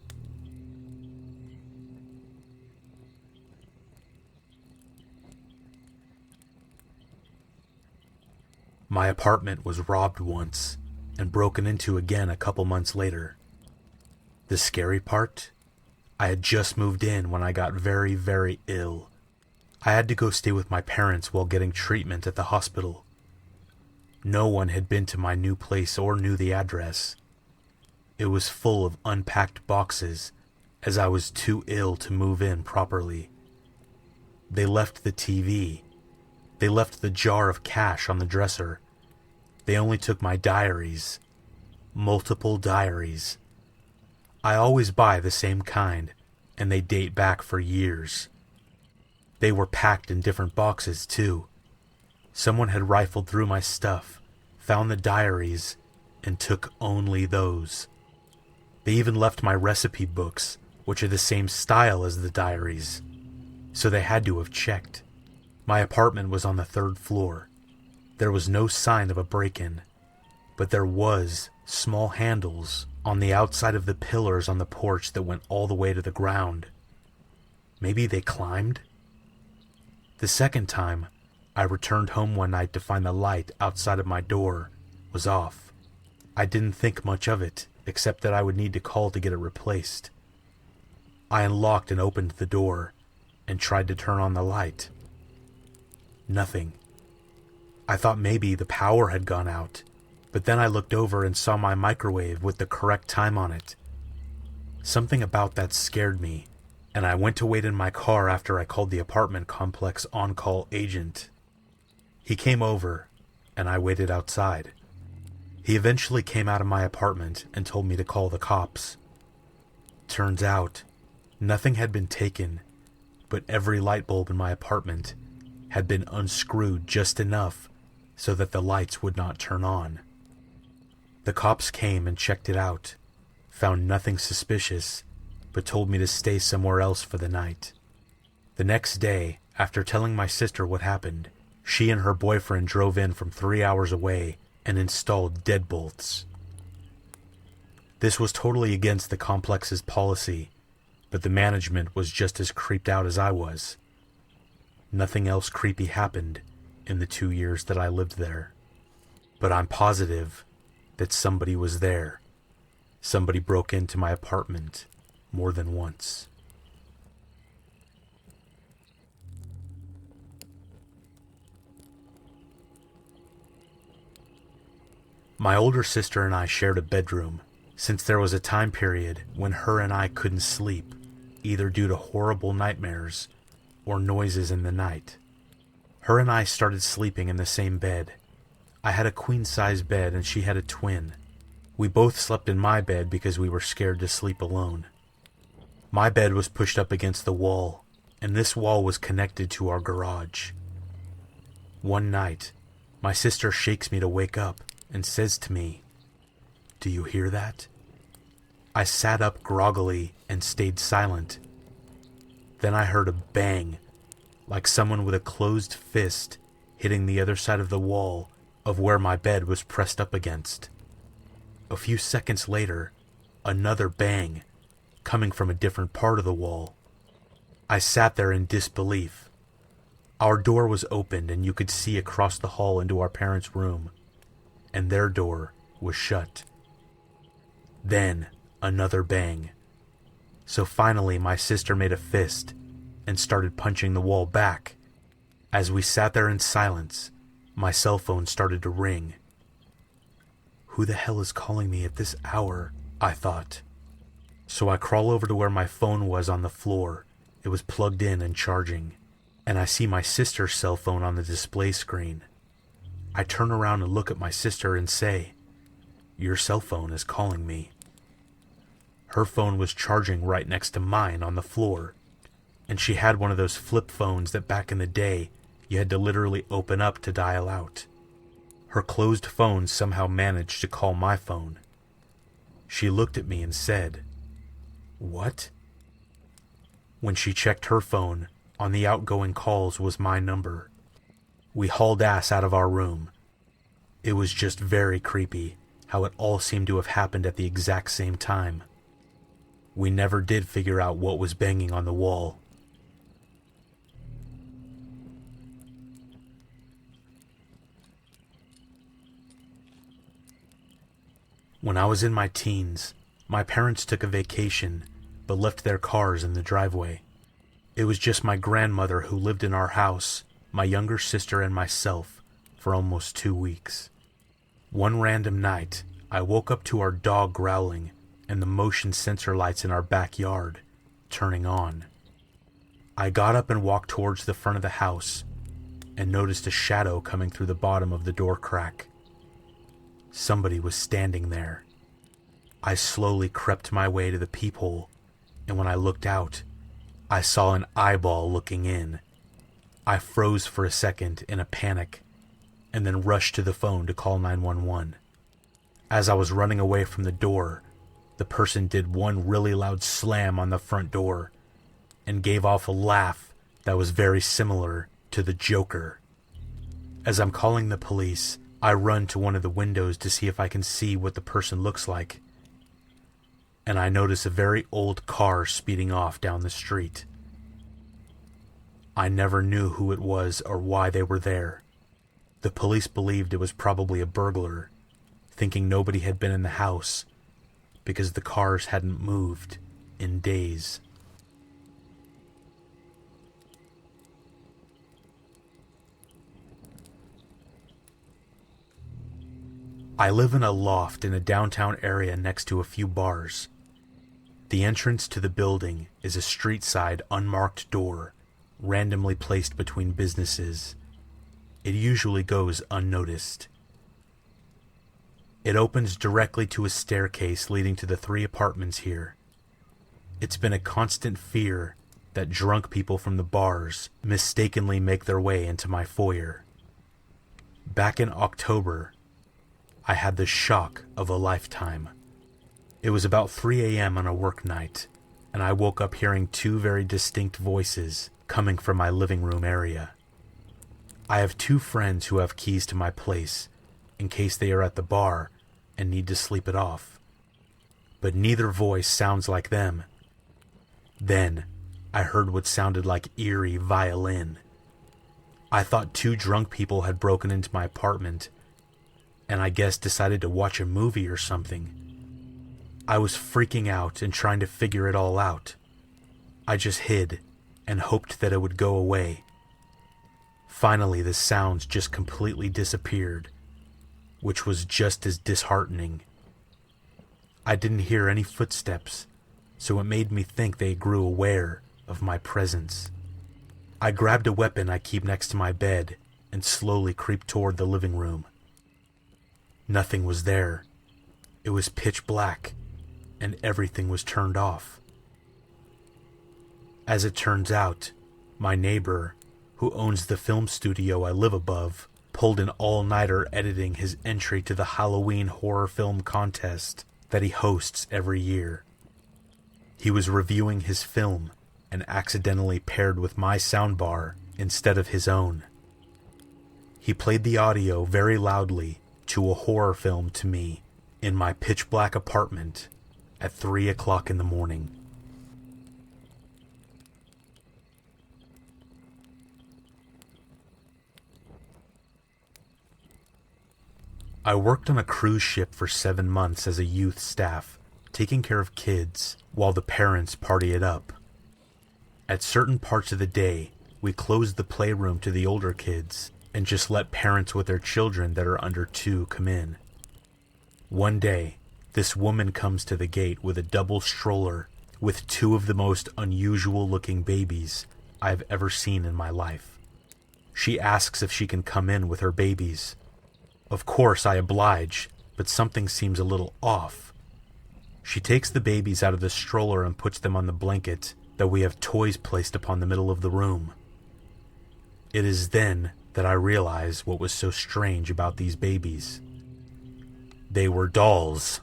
My apartment was robbed once and broken into again a couple months later. The scary part? I had just moved in when I got very, very ill. I had to go stay with my parents while getting treatment at the hospital. No one had been to my new place or knew the address. It was full of unpacked boxes, as I was too ill to move in properly. They left the TV. They left the jar of cash on the dresser. They only took my diaries. Multiple diaries. I always buy the same kind, and they date back for years. They were packed in different boxes, too. Someone had rifled through my stuff, found the diaries, and took only those. They even left my recipe books, which are the same style as the diaries, so they had to have checked. My apartment was on the 3rd floor. There was no sign of a break-in, but there was small handles on the outside of the pillars on the porch that went all the way to the ground. Maybe they climbed? The second time, I returned home one night to find the light outside of my door was off. I didn't think much of it, except that I would need to call to get it replaced. I unlocked and opened the door and tried to turn on the light. Nothing. I thought maybe the power had gone out, but then I looked over and saw my microwave with the correct time on it. Something about that scared me, and I went to wait in my car after I called the apartment complex on-call agent. He came over, and I waited outside. He eventually came out of my apartment and told me to call the cops. Turns out, nothing had been taken, but every light bulb in my apartment had been unscrewed just enough so that the lights would not turn on. The cops came and checked it out, found nothing suspicious, but told me to stay somewhere else for the night. The next day, after telling my sister what happened, she and her boyfriend drove in from 3 hours away and installed deadbolts. This was totally against the complex's policy, but the management was just as creeped out as I was. Nothing else creepy happened in the 2 years that I lived there. But I'm positive that somebody was there. Somebody broke into my apartment more than once. My older sister and I shared a bedroom, since there was a time period when her and I couldn't sleep, either due to horrible nightmares or noises in the night. Her and I started sleeping in the same bed. I had a queen-size bed and she had a twin. We both slept in my bed because we were scared to sleep alone. My bed was pushed up against the wall, and this wall was connected to our garage. One night, my sister shakes me to wake up and says to me, "Do you hear that?" I sat up groggily and stayed silent. Then I heard a bang, like someone with a closed fist hitting the other side of the wall of where my bed was pressed up against. A few seconds later, another bang, coming from a different part of the wall. I sat there in disbelief. Our door was opened and you could see across the hall into our parents' room, and their door was shut. Then, another bang. So finally my sister made a fist and started punching the wall back. As we sat there in silence, my cell phone started to ring. Who the hell is calling me at this hour? I thought. So I crawl over to where my phone was on the floor. It was plugged in and charging, and I see my sister's cell phone on the display screen. I turn around and look at my sister and say, "Your cell phone is calling me." Her phone was charging right next to mine on the floor, and she had one of those flip phones that back in the day you had to literally open up to dial out. Her closed phone somehow managed to call my phone. She looked at me and said, "What?" When she checked her phone, on the outgoing calls was my number. We hauled ass out of our room. It was just very creepy how it all seemed to have happened at the exact same time. We never did figure out what was banging on the wall. When I was in my teens, my parents took a vacation, but left their cars in the driveway. It was just my grandmother who lived in our house, my younger sister and myself, for almost 2 weeks. One random night, I woke up to our dog growling and the motion sensor lights in our backyard turning on. I got up and walked towards the front of the house and noticed a shadow coming through the bottom of the door crack. Somebody was standing there. I slowly crept my way to the peephole, and when I looked out, I saw an eyeball looking in. I froze for a second in a panic, and then rushed to the phone to call 911. As I was running away from the door, the person did one really loud slam on the front door, and gave off a laugh that was very similar to the Joker. As I'm calling the police, I run to one of the windows to see if I can see what the person looks like, and I notice a very old car speeding off down the street. I never knew who it was or why they were there. The police believed it was probably a burglar, thinking nobody had been in the house because the cars hadn't moved in days. I live in a loft in a downtown area next to a few bars. The entrance to the building is a street-side unmarked door, randomly placed between businesses. It usually goes unnoticed. It opens directly to a staircase leading to the 3 apartments here. It's been a constant fear that drunk people from the bars mistakenly make their way into my foyer. Back in October, I had the shock of a lifetime. It was about 3 a.m. on a work night, and I woke up hearing 2 very distinct voices coming from my living room area. I have 2 friends who have keys to my place, in case they are at the bar and need to sleep it off. But neither voice sounds like them. Then, I heard what sounded like eerie violin. I thought two drunk people had broken into my apartment, and I guess decided to watch a movie or something. I was freaking out and trying to figure it all out. I just hid and hoped that it would go away. Finally, the sounds just completely disappeared, which was just as disheartening. I didn't hear any footsteps, so it made me think they grew aware of my presence. I grabbed a weapon I keep next to my bed and slowly creeped toward the living room. Nothing was there. It was pitch black, and everything was turned off. As it turns out, my neighbor, who owns the film studio I live above, pulled an all-nighter editing his entry to the Halloween horror film contest that he hosts every year. He was reviewing his film and accidentally paired with my soundbar instead of his own. He played the audio very loudly to a horror film to me in my pitch-black apartment at 3 o'clock in the morning. I worked on a cruise ship for 7 months as a youth staff, taking care of kids while the parents party it up. At certain parts of the day, we closed the playroom to the older kids and just let parents with their children that are under 2 come in. One day, this woman comes to the gate with a double stroller with 2 of the most unusual looking babies I've ever seen in my life. She asks if she can come in with her babies. Of course, I oblige, but something seems a little off. She takes the babies out of the stroller and puts them on the blanket that we have toys placed upon the middle of the room. It is then that I realize what was so strange about these babies. They were dolls.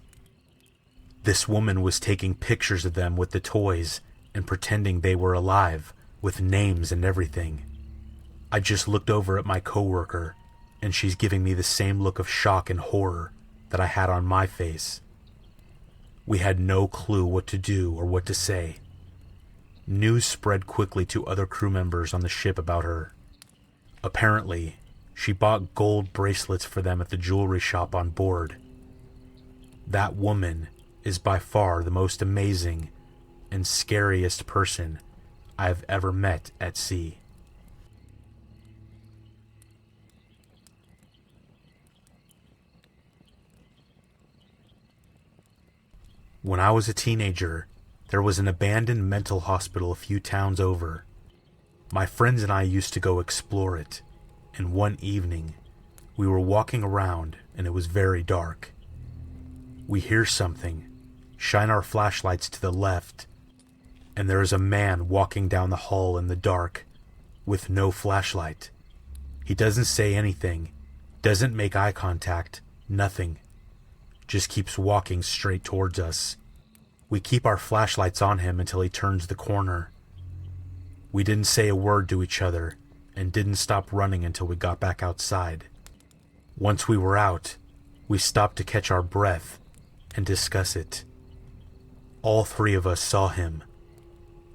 This woman was taking pictures of them with the toys and pretending they were alive, with names and everything. I just looked over at my coworker, and she's giving me the same look of shock and horror that I had on my face. We had no clue what to do or what to say. News spread quickly to other crew members on the ship about her. Apparently, she bought gold bracelets for them at the jewelry shop on board. That woman is by far the most amazing and scariest person I've ever met at sea. When I was a teenager, there was an abandoned mental hospital a few towns over. My friends and I used to go explore it, and one evening, we were walking around and it was very dark. We hear something, shine our flashlights to the left, and there is a man walking down the hall in the dark with no flashlight. He doesn't say anything, doesn't make eye contact, nothing. Just keeps walking straight towards us. We keep our flashlights on him until he turns the corner. We didn't say a word to each other and didn't stop running until we got back outside. Once we were out, we stopped to catch our breath and discuss it. All 3 of us saw him.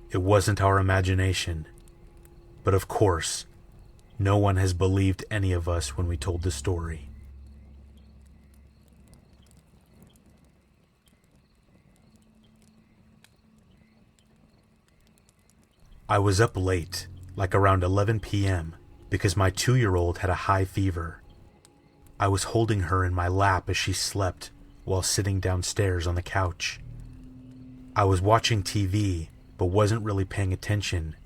It wasn't our imagination. But of course, no one has believed any of us when we told the story. I was up late, like around 11 p.m., because my 2-year-old had a high fever. I was holding her in my lap as she slept while sitting downstairs on the couch. I was watching TV, but wasn't really paying attention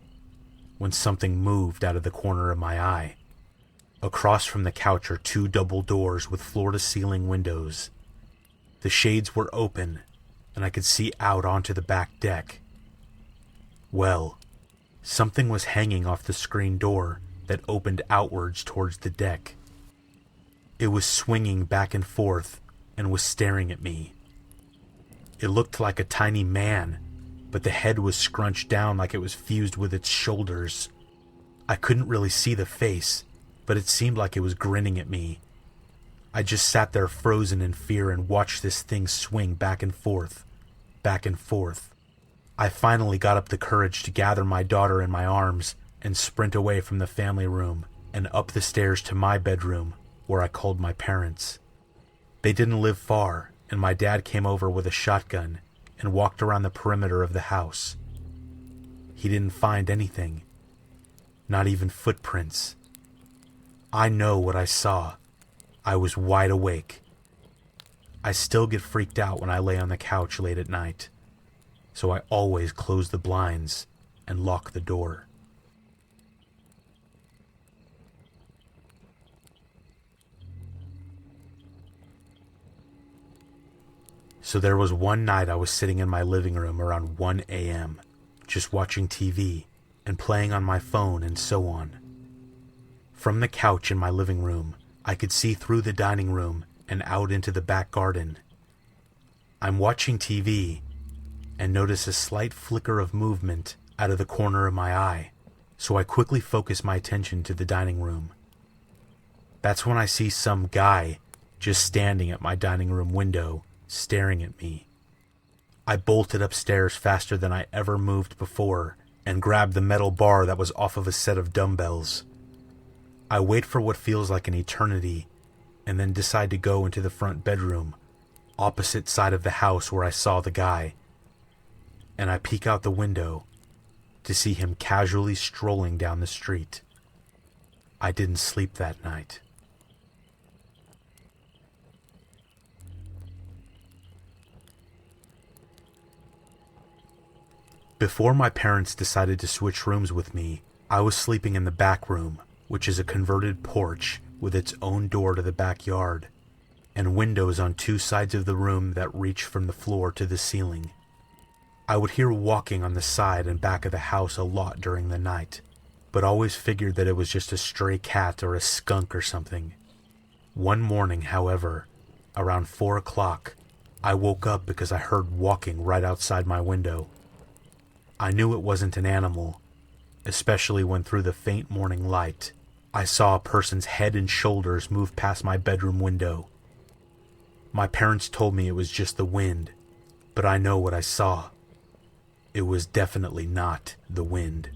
when something moved out of the corner of my eye. Across from the couch are 2 double doors with floor-to-ceiling windows. The shades were open, and I could see out onto the back deck. Well, something was hanging off the screen door that opened outwards towards the deck. It was swinging back and forth and was staring at me. It looked like a tiny man, but the head was scrunched down like it was fused with its shoulders. I couldn't really see the face, but it seemed like it was grinning at me. I just sat there frozen in fear and watched this thing swing back and forth, back and forth. I finally got up the courage to gather my daughter in my arms and sprint away from the family room and up the stairs to my bedroom, where I called my parents. They didn't live far, and my dad came over with a shotgun and walked around the perimeter of the house. He didn't find anything, not even footprints. I know what I saw. I was wide awake. I still get freaked out when I lay on the couch late at night, so I always close the blinds and lock the door. So there was one night I was sitting in my living room around 1 a.m., just watching TV and playing on my phone and so on. From the couch in my living room, I could see through the dining room and out into the back garden. I'm watching TV and notice a slight flicker of movement out of the corner of my eye, so I quickly focus my attention to the dining room. That's when I see some guy just standing at my dining room window, staring at me. I bolted upstairs faster than I ever moved before and grabbed the metal bar that was off of a set of dumbbells. I wait for what feels like an eternity and then decide to go into the front bedroom, opposite side of the house where I saw the guy, and I peek out the window to see him casually strolling down the street. I didn't sleep that night. Before my parents decided to switch rooms with me, I was sleeping in the back room, which is a converted porch with its own door to the backyard, and windows on two sides of the room that reach from the floor to the ceiling. I would hear walking on the side and back of the house a lot during the night, but always figured that it was just a stray cat or a skunk or something. One morning, however, around 4 o'clock, I woke up because I heard walking right outside my window. I knew it wasn't an animal, especially when through the faint morning light, I saw a person's head and shoulders move past my bedroom window. My parents told me it was just the wind, but I know what I saw. It was definitely not the wind.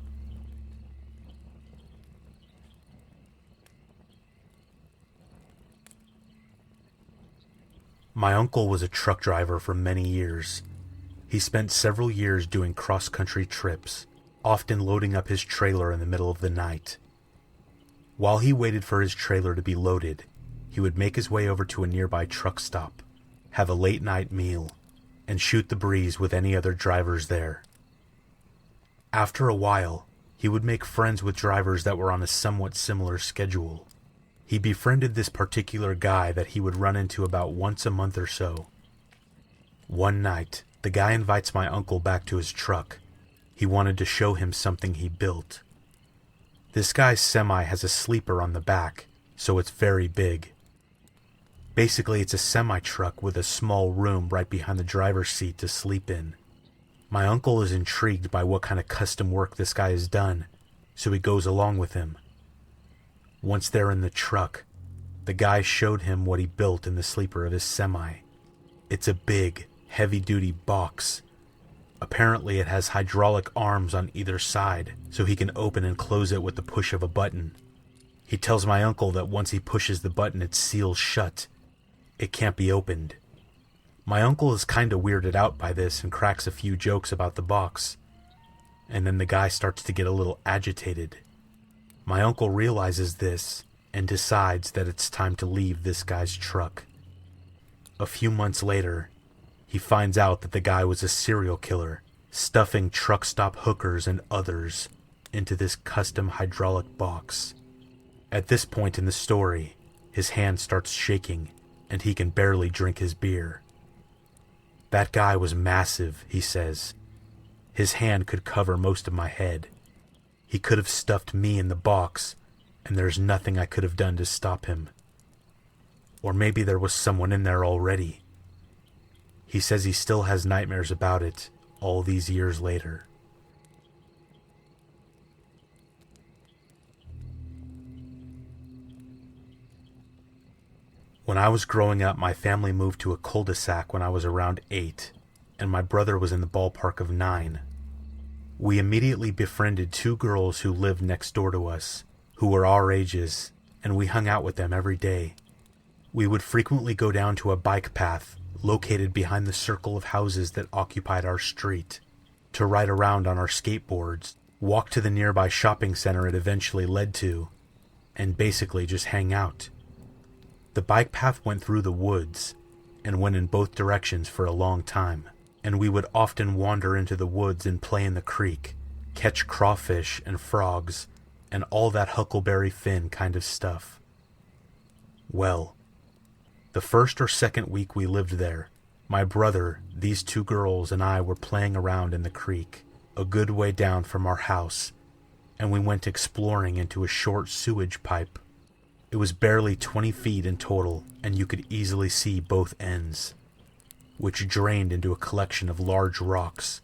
My uncle was a truck driver for many years. He spent several years doing cross-country trips, often loading up his trailer in the middle of the night. While he waited for his trailer to be loaded, he would make his way over to a nearby truck stop, have a late-night meal, and shoot the breeze with any other drivers there. After a while, he would make friends with drivers that were on a somewhat similar schedule. He befriended this particular guy that he would run into about once a month or so. One night, the guy invites my uncle back to his truck. He wanted to show him something he built. This guy's semi has a sleeper on the back, so it's very big. Basically, it's a semi-truck with a small room right behind the driver's seat to sleep in. My uncle is intrigued by what kind of custom work this guy has done, so he goes along with him. Once they're in the truck, the guy showed him what he built in the sleeper of his semi. It's a big, heavy-duty box. Apparently it has hydraulic arms on either side, so he can open and close it with the push of a button. He tells my uncle that once he pushes the button it seals shut. It can't be opened. My uncle is kinda weirded out by this and cracks a few jokes about the box. And then the guy starts to get a little agitated. My uncle realizes this and decides that it's time to leave this guy's truck. A few months later, he finds out that the guy was a serial killer, stuffing truck stop hookers and others into this custom hydraulic box. At this point in the story, his hand starts shaking and he can barely drink his beer. That guy was massive, he says. His hand could cover most of my head. He could have stuffed me in the box, and there's nothing I could have done to stop him. Or maybe there was someone in there already. He says he still has nightmares about it all these years later. When I was growing up, my family moved to a cul-de-sac when I was around 8, and my brother was in the ballpark of 9. We immediately befriended two girls who lived next door to us, who were our ages, and we hung out with them every day. We would frequently go down to a bike path located behind the circle of houses that occupied our street, to ride around on our skateboards, walk to the nearby shopping center it eventually led to, and basically just hang out. The bike path went through the woods and went in both directions for a long time, and we would often wander into the woods and play in the creek, catch crawfish and frogs, and all that huckleberry fin kind of stuff. Well, the first or second week we lived there, my brother, these two girls, and I were playing around in the creek, a good way down from our house, and we went exploring into a short sewage pipe. It was barely 20 feet in total, and you could easily see both ends, which drained into a collection of large rocks.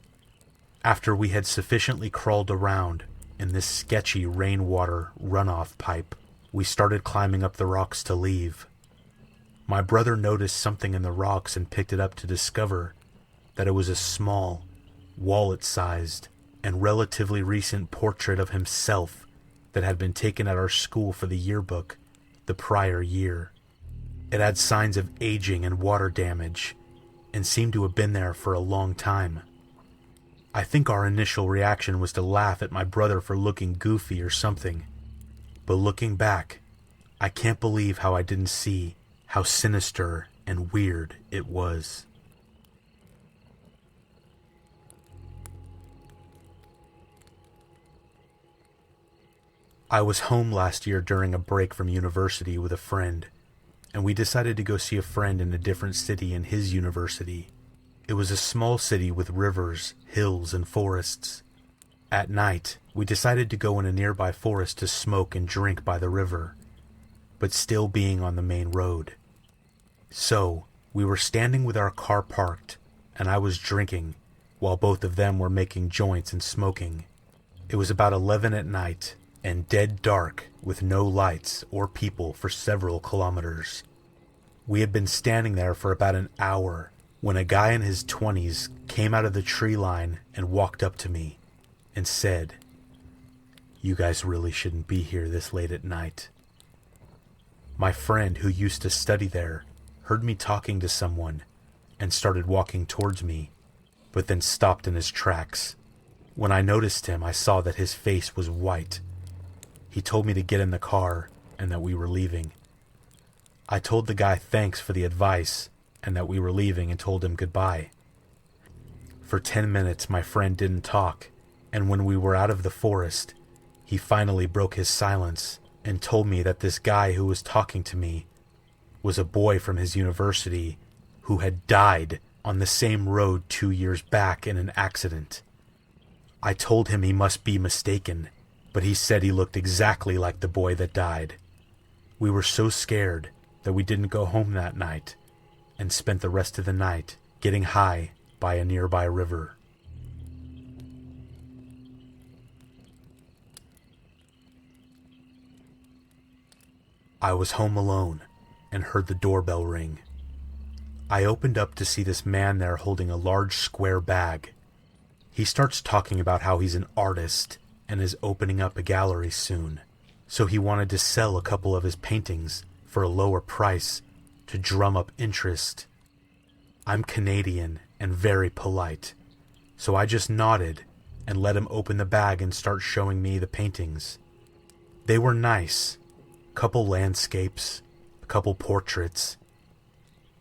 After we had sufficiently crawled around in this sketchy rainwater runoff pipe, we started climbing up the rocks to leave. My brother noticed something in the rocks and picked it up to discover that it was a small, wallet-sized, and relatively recent portrait of himself that had been taken at our school for the yearbook the prior year. It had signs of aging and water damage, and seemed to have been there for a long time. I think our initial reaction was to laugh at my brother for looking goofy or something, but looking back, I can't believe how I didn't see how sinister and weird it was. I was home last year during a break from university with a friend, and we decided to go see a friend in a different city in his university. It was a small city with rivers, hills, and forests. At night, we decided to go in a nearby forest to smoke and drink by the river, but still being on the main road. So, we were standing with our car parked, and I was drinking, while both of them were making joints and smoking. It was about 11 at night, and dead dark, with no lights or people for several kilometers. We had been standing there for about an hour when a guy in his 20s came out of the tree line and walked up to me and said, "You guys really shouldn't be here this late at night." My friend, who used to study there, heard me talking to someone and started walking towards me, but then stopped in his tracks. When I noticed him, I saw that his face was white. He told me to get in the car and that we were leaving. I told the guy thanks for the advice and that we were leaving and told him goodbye. For 10 minutes, my friend didn't talk, and when we were out of the forest, he finally broke his silence and told me that this guy who was talking to me was a boy from his university who had died on the same road 2 years back in an accident. I told him he must be mistaken, but he said he looked exactly like the boy that died. We were so scared that we didn't go home that night and spent the rest of the night getting high by a nearby river. I was home alone and heard the doorbell ring. I opened up to see this man there holding a large square bag. He starts talking about how he's an artist and is opening up a gallery soon, so he wanted to sell a couple of his paintings for a lower price to drum up interest. I'm Canadian and very polite, so I just nodded and let him open the bag and start showing me the paintings. They were nice, couple landscapes, a couple portraits,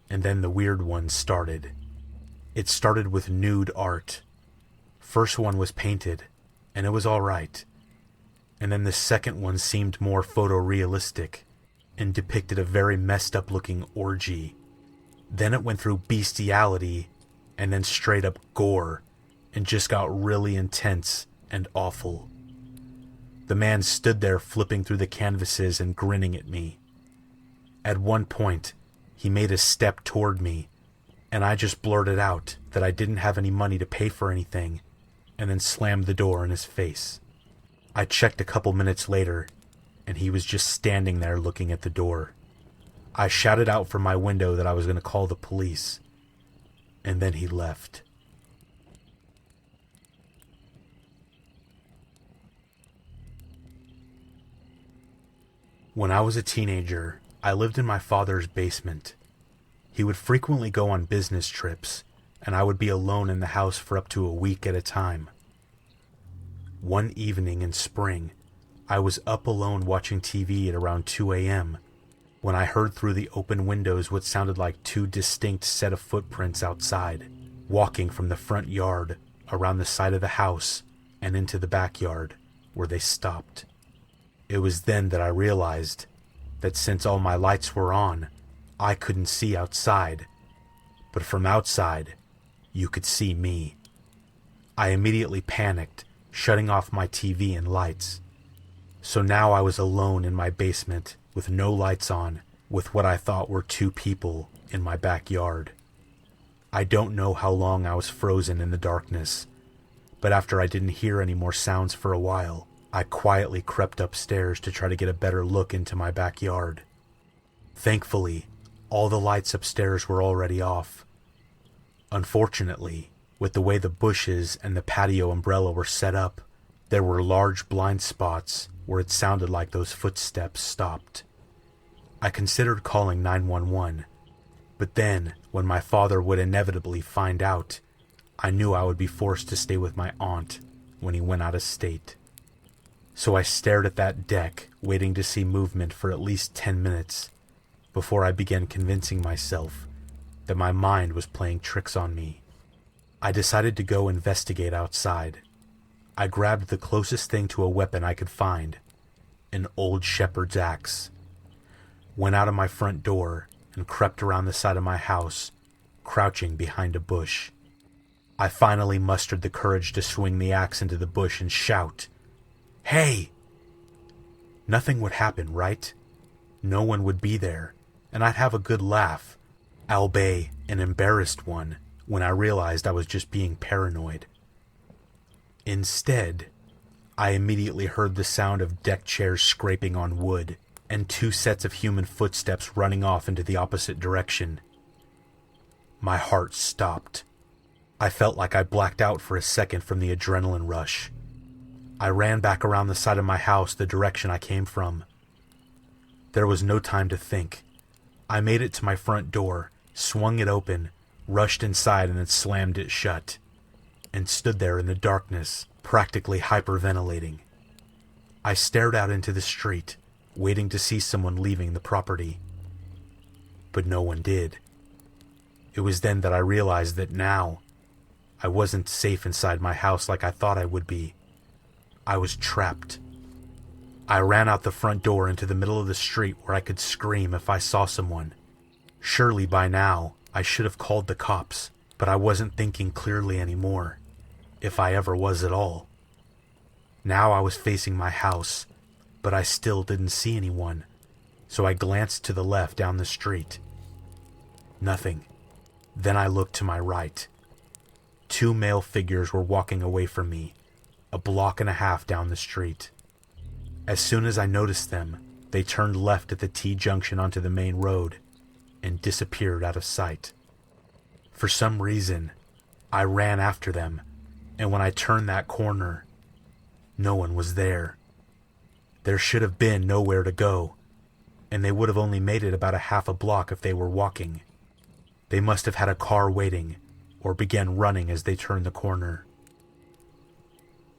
and then the weird one started. It started with nude art. First one was painted, and it was alright, and then the second one seemed more photorealistic and depicted a very messed up looking orgy. Then it went through bestiality and then straight up gore and just got really intense and awful. The man stood there flipping through the canvases and grinning at me. At one point, he made a step toward me, and I just blurted out that I didn't have any money to pay for anything, and then slammed the door in his face. I checked a couple minutes later, and he was just standing there looking at the door. I shouted out from my window that I was going to call the police, and then he left. When I was a teenager, I lived in my father's basement. He would frequently go on business trips, and I would be alone in the house for up to a week at a time. One evening in spring, I was up alone watching TV at around 2 a.m. when I heard through the open windows what sounded like two distinct set of footprints outside, walking from the front yard, around the side of the house, and into the backyard, where they stopped. It was then that I realized that since all my lights were on, I couldn't see outside, but from outside, you could see me. I immediately panicked, shutting off my TV and lights. So now I was alone in my basement, with no lights on, with what I thought were two people in my backyard. I don't know how long I was frozen in the darkness, but after I didn't hear any more sounds for a while, I quietly crept upstairs to try to get a better look into my backyard. Thankfully, all the lights upstairs were already off. Unfortunately, with the way the bushes and the patio umbrella were set up, there were large blind spots where it sounded like those footsteps stopped. I considered calling 911, but then, when my father would inevitably find out, I knew I would be forced to stay with my aunt when he went out of state. So I stared at that deck, waiting to see movement for at least 10 minutes, before I began convincing myself that my mind was playing tricks on me. I decided to go investigate outside. I grabbed the closest thing to a weapon I could find, an old shepherd's axe, went out of my front door, and crept around the side of my house, crouching behind a bush. I finally mustered the courage to swing the axe into the bush and shout, "Hey!" Nothing would happen, right? No one would be there, and I'd have a good laugh, albeit an embarrassed one, when I realized I was just being paranoid. Instead, I immediately heard the sound of deck chairs scraping on wood, and two sets of human footsteps running off into the opposite direction. My heart stopped. I felt like I blacked out for a second from the adrenaline rush. I ran back around the side of my house the direction I came from. There was no time to think. I made it to my front door, swung it open, rushed inside and then slammed it shut, and stood there in the darkness, practically hyperventilating. I stared out into the street, waiting to see someone leaving the property. But no one did. It was then that I realized that now, I wasn't safe inside my house like I thought I would be. I was trapped. I ran out the front door into the middle of the street where I could scream if I saw someone. Surely by now, I should have called the cops, but I wasn't thinking clearly anymore, if I ever was at all. Now I was facing my house, but I still didn't see anyone, so I glanced to the left down the street. Nothing. Then I looked to my right. Two male figures were walking away from me, a block and a half down the street. As soon as I noticed them, they turned left at the T-junction onto the main road and disappeared out of sight. For some reason, I ran after them, and when I turned that corner, no one was there. There should have been nowhere to go, and they would have only made it about a half a block if they were walking. They must have had a car waiting, or began running as they turned the corner.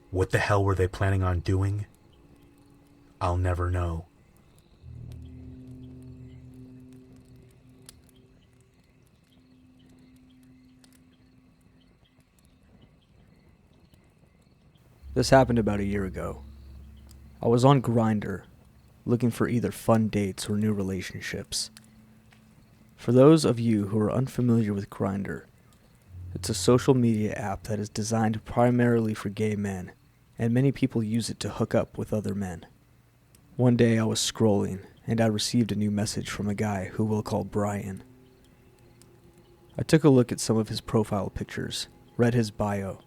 What the hell were they planning on doing? I'll never know. This happened about a year ago. I was on Grindr, looking for either fun dates or new relationships. For those of you who are unfamiliar with Grindr, it's a social media app that is designed primarily for gay men, and many people use it to hook up with other men. One day I was scrolling, and I received a new message from a guy who we'll call Brian. I took a look at some of his profile pictures, read his bio,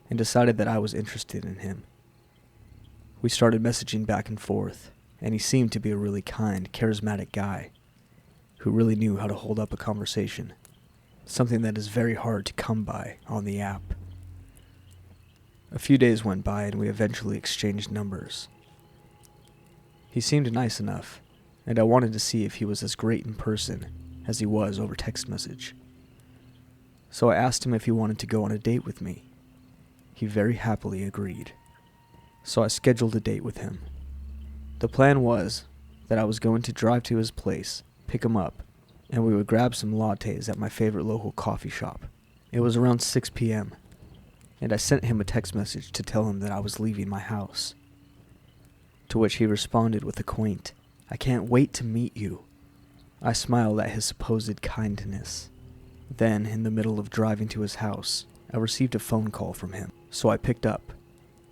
and decided that I was interested in him. We started messaging back and forth, and he seemed to be a really kind, charismatic guy who really knew how to hold up a conversation, something that is very hard to come by on the app. A few days went by and we eventually exchanged numbers. He seemed nice enough, and I wanted to see if he was as great in person as he was over text message. So I asked him if he wanted to go on a date with me. He very happily agreed. So I scheduled a date with him. The plan was that I was going to drive to his place, pick him up, and we would grab some lattes at my favorite local coffee shop. It was around 6 p.m., and I sent him a text message to tell him that I was leaving my house. To which he responded with a quaint, "I can't wait to meet you." I smiled at his supposed kindness. Then, in the middle of driving to his house, I received a phone call from him, so I picked up,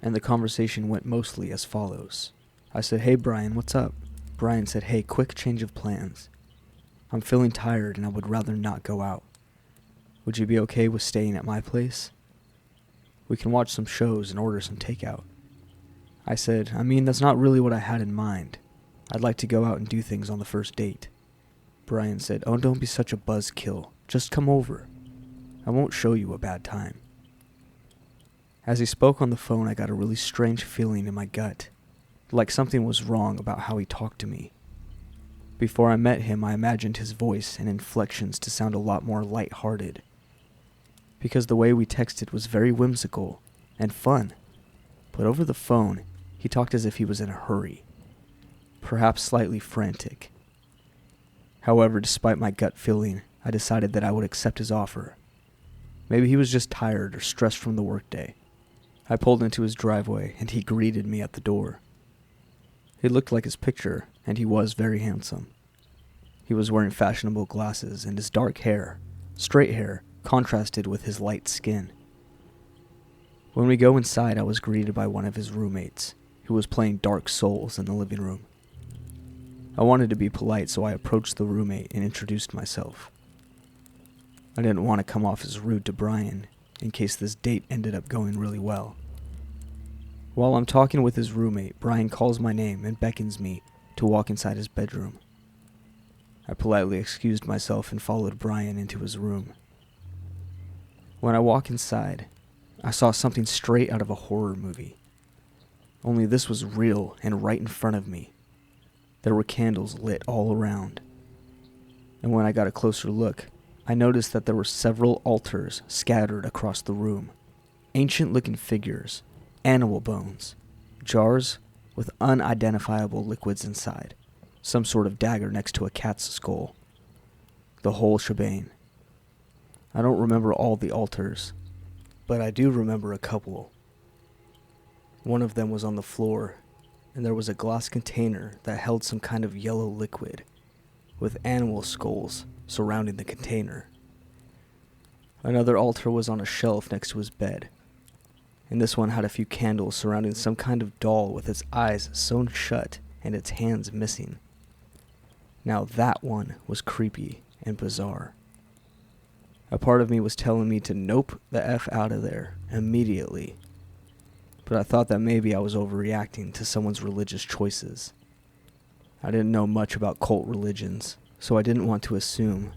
and the conversation went mostly as follows. I said, "Hey Brian, what's up?" Brian said, "Hey, quick change of plans. I'm feeling tired and I would rather not go out. Would you be okay with staying at my place? We can watch some shows and order some takeout." I said, that's not really what I had in mind. I'd like to go out and do things on the first date." Brian said, "Oh, don't be such a buzzkill. Just come over. I won't show you a bad time." As he spoke on the phone, I got a really strange feeling in my gut, like something was wrong about how he talked to me. Before I met him, I imagined his voice and inflections to sound a lot more light-hearted, because the way we texted was very whimsical and fun, but over the phone, he talked as if he was in a hurry, perhaps slightly frantic. However, despite my gut feeling, I decided that I would accept his offer. Maybe he was just tired or stressed from the workday. I pulled into his driveway, and he greeted me at the door. He looked like his picture, and he was very handsome. He was wearing fashionable glasses, and his dark hair, straight hair, contrasted with his light skin. When we go inside, I was greeted by one of his roommates, who was playing Dark Souls in the living room. I wanted to be polite, so I approached the roommate and introduced myself. I didn't want to come off as rude to Brian, in case this date ended up going really well. While I'm talking with his roommate, Brian calls my name and beckons me to walk inside his bedroom. I politely excused myself and followed Brian into his room. When I walk inside, I saw something straight out of a horror movie. Only this was real and right in front of me. There were candles lit all around. And when I got a closer look, I noticed that there were several altars scattered across the room. Ancient-looking figures, animal bones, jars with unidentifiable liquids inside, some sort of dagger next to a cat's skull. The whole shebang. I don't remember all the altars, but I do remember a couple. One of them was on the floor, and there was a glass container that held some kind of yellow liquid, with animal skulls surrounding the container. Another altar was on a shelf next to his bed, and this one had a few candles surrounding some kind of doll with its eyes sewn shut and its hands missing. Now that one was creepy and bizarre. A part of me was telling me to nope the F out of there immediately, but I thought that maybe I was overreacting to someone's religious choices. I didn't know much about cult religions, so I didn't want to assume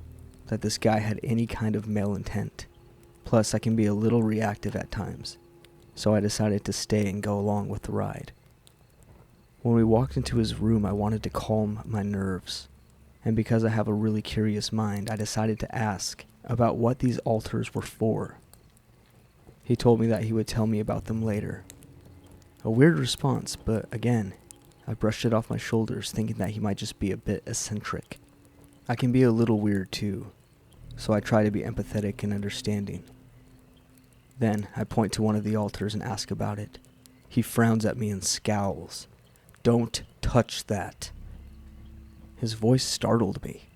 that this guy had any kind of male intent. Plus, I can be a little reactive at times, so I decided to stay and go along with the ride. When we walked into his room, I wanted to calm my nerves, and because I have a really curious mind, I decided to ask about what these altars were for. He told me that he would tell me about them later. A weird response, but again, I brushed it off my shoulders, thinking that he might just be a bit eccentric. I can be a little weird too, so I try to be empathetic and understanding. Then I point to one of the altars and ask about it. He frowns at me and scowls. "Don't touch that." His voice startled me.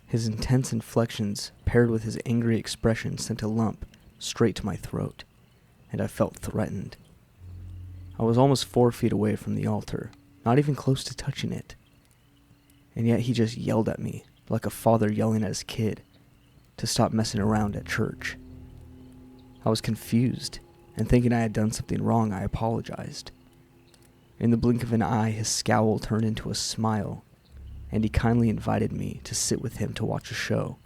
His intense inflections paired with his angry expression sent a lump straight to my throat, and I felt threatened. I was almost 4 feet away from the altar, not even close to touching it. And yet he just yelled at me, like a father yelling at his kid, to stop messing around at church. I was confused, and thinking I had done something wrong, I apologized. In the blink of an eye, his scowl turned into a smile, and he kindly invited me to sit with him to watch a show.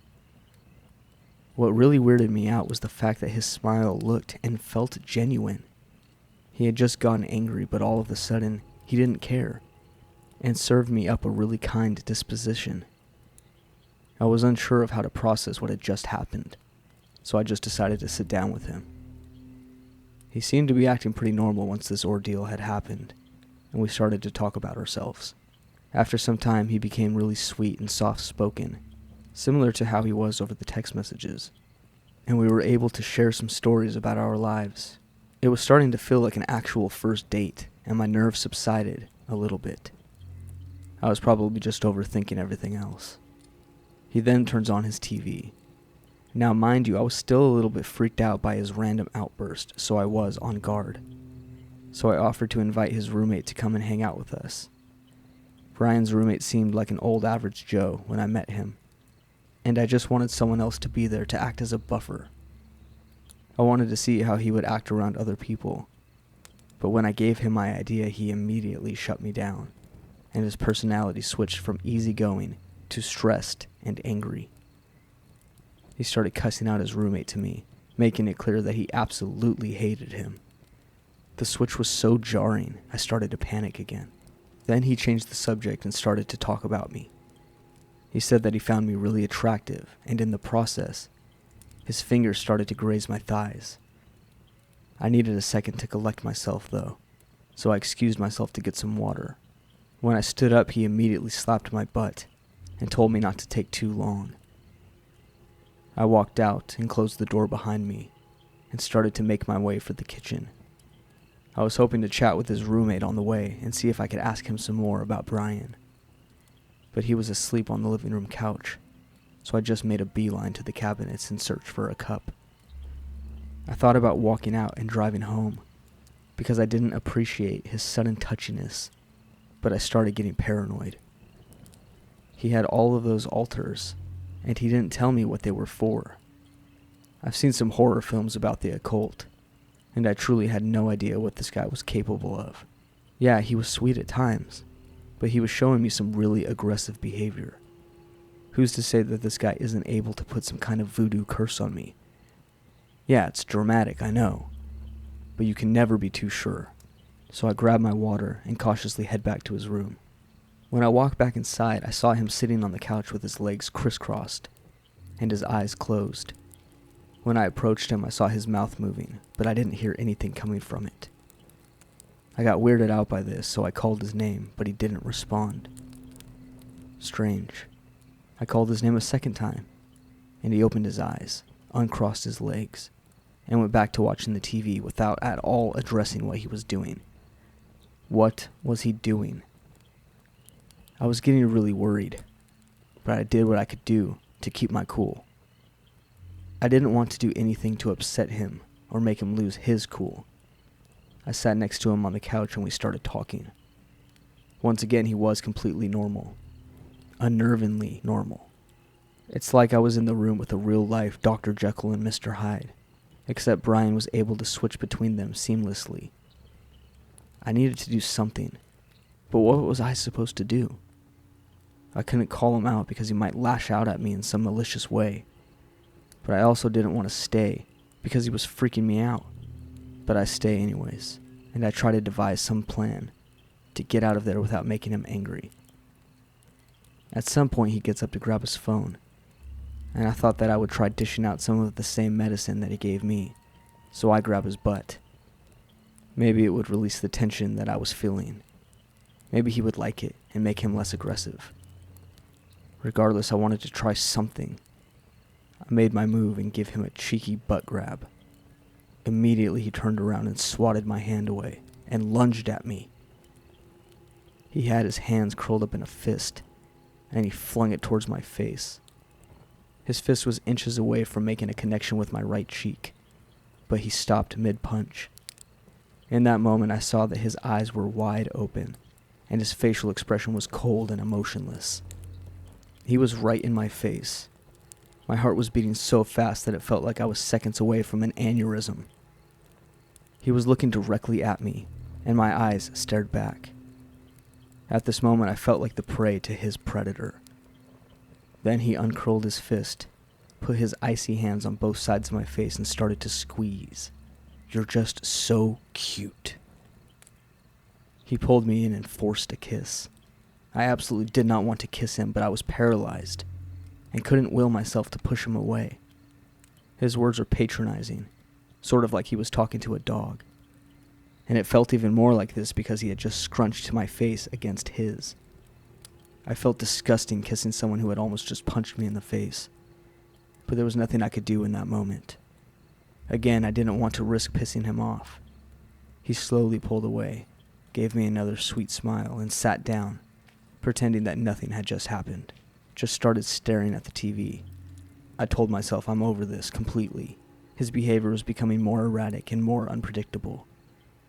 What really weirded me out was the fact that his smile looked and felt genuine. He had just gotten angry, but all of a sudden, he didn't care. and served me up a really kind disposition. I was unsure of how to process what had just happened, so I just decided to sit down with him. He seemed to be acting pretty normal once this ordeal had happened, and we started to talk about ourselves. After some time, he became really sweet and soft-spoken, similar to how he was over the text messages, and we were able to share some stories about our lives. It was starting to feel like an actual first date, and my nerves subsided a little bit. I was probably just overthinking everything else. He then turns on his TV. Now, mind you, I was still a little bit freaked out by his random outburst, so I was on guard. So I offered to invite his roommate to come and hang out with us. Brian's roommate seemed like an old average Joe when I met him, and I just wanted someone else to be there to act as a buffer. I wanted to see how he would act around other people, but when I gave him my idea, he immediately shut me down, and his personality switched from easygoing to stressed and angry. He started cussing out his roommate to me, making it clear that he absolutely hated him. The switch was so jarring, I started to panic again. Then he changed the subject and started to talk about me. He said that he found me really attractive, and in the process, his fingers started to graze my thighs. I needed a second to collect myself, though, so I excused myself to get some water. When I stood up, he immediately slapped my butt and told me not to take too long. I walked out and closed the door behind me and started to make my way for the kitchen. I was hoping to chat with his roommate on the way and see if I could ask him some more about Brian. But he was asleep on the living room couch, so I just made a beeline to the cabinets in search for a cup. I thought about walking out and driving home, because I didn't appreciate his sudden touchiness, but I started getting paranoid. He had all of those altars, and he didn't tell me what they were for. I've seen some horror films about the occult, and I truly had no idea what this guy was capable of. Yeah, he was sweet at times, but he was showing me some really aggressive behavior. Who's to say that this guy isn't able to put some kind of voodoo curse on me? Yeah, it's dramatic, I know, but you can never be too sure. So I grabbed my water and cautiously head back to his room. When I walked back inside, I saw him sitting on the couch with his legs crisscrossed and his eyes closed. When I approached him, I saw his mouth moving, but I didn't hear anything coming from it. I got weirded out by this, so I called his name, but he didn't respond. Strange. I called his name a second time, and he opened his eyes, uncrossed his legs, and went back to watching the TV without at all addressing what he was doing. What was he doing? I was getting really worried, but I did what I could do to keep my cool. I didn't want to do anything to upset him or make him lose his cool. I sat next to him on the couch and we started talking. Once again, he was completely normal. Unnervingly normal. It's like I was in the room with a real-life Dr. Jekyll and Mr. Hyde, except Brian was able to switch between them seamlessly. I needed to do something, but what was I supposed to do? I couldn't call him out because he might lash out at me in some malicious way. But I also didn't want to stay because he was freaking me out. But I stay anyways, and I try to devise some plan to get out of there without making him angry. At some point he gets up to grab his phone, and I thought that I would try dishing out some of the same medicine that he gave me, so I grab his butt. Maybe it would release the tension that I was feeling. Maybe he would like it and make him less aggressive. Regardless, I wanted to try something. I made my move and gave him a cheeky butt grab. Immediately he turned around and swatted my hand away and lunged at me. He had his hands curled up in a fist, and he flung it towards my face. His fist was inches away from making a connection with my right cheek, but he stopped mid-punch. In that moment I saw that his eyes were wide open, and his facial expression was cold and emotionless. He was right in my face. My heart was beating so fast that it felt like I was seconds away from an aneurysm. He was looking directly at me, and my eyes stared back. At this moment, I felt like the prey to his predator. Then he uncurled his fist, put his icy hands on both sides of my face, and started to squeeze. "You're just so cute." He pulled me in and forced a kiss. I absolutely did not want to kiss him, but I was paralyzed and couldn't will myself to push him away. His words were patronizing, sort of like he was talking to a dog. And it felt even more like this because he had just scrunched my face against his. I felt disgusting kissing someone who had almost just punched me in the face, but there was nothing I could do in that moment. Again, I didn't want to risk pissing him off. He slowly pulled away, gave me another sweet smile, and sat down, pretending that nothing had just happened. Just started staring at the TV. I told myself I'm over this completely. His behavior was becoming more erratic and more unpredictable.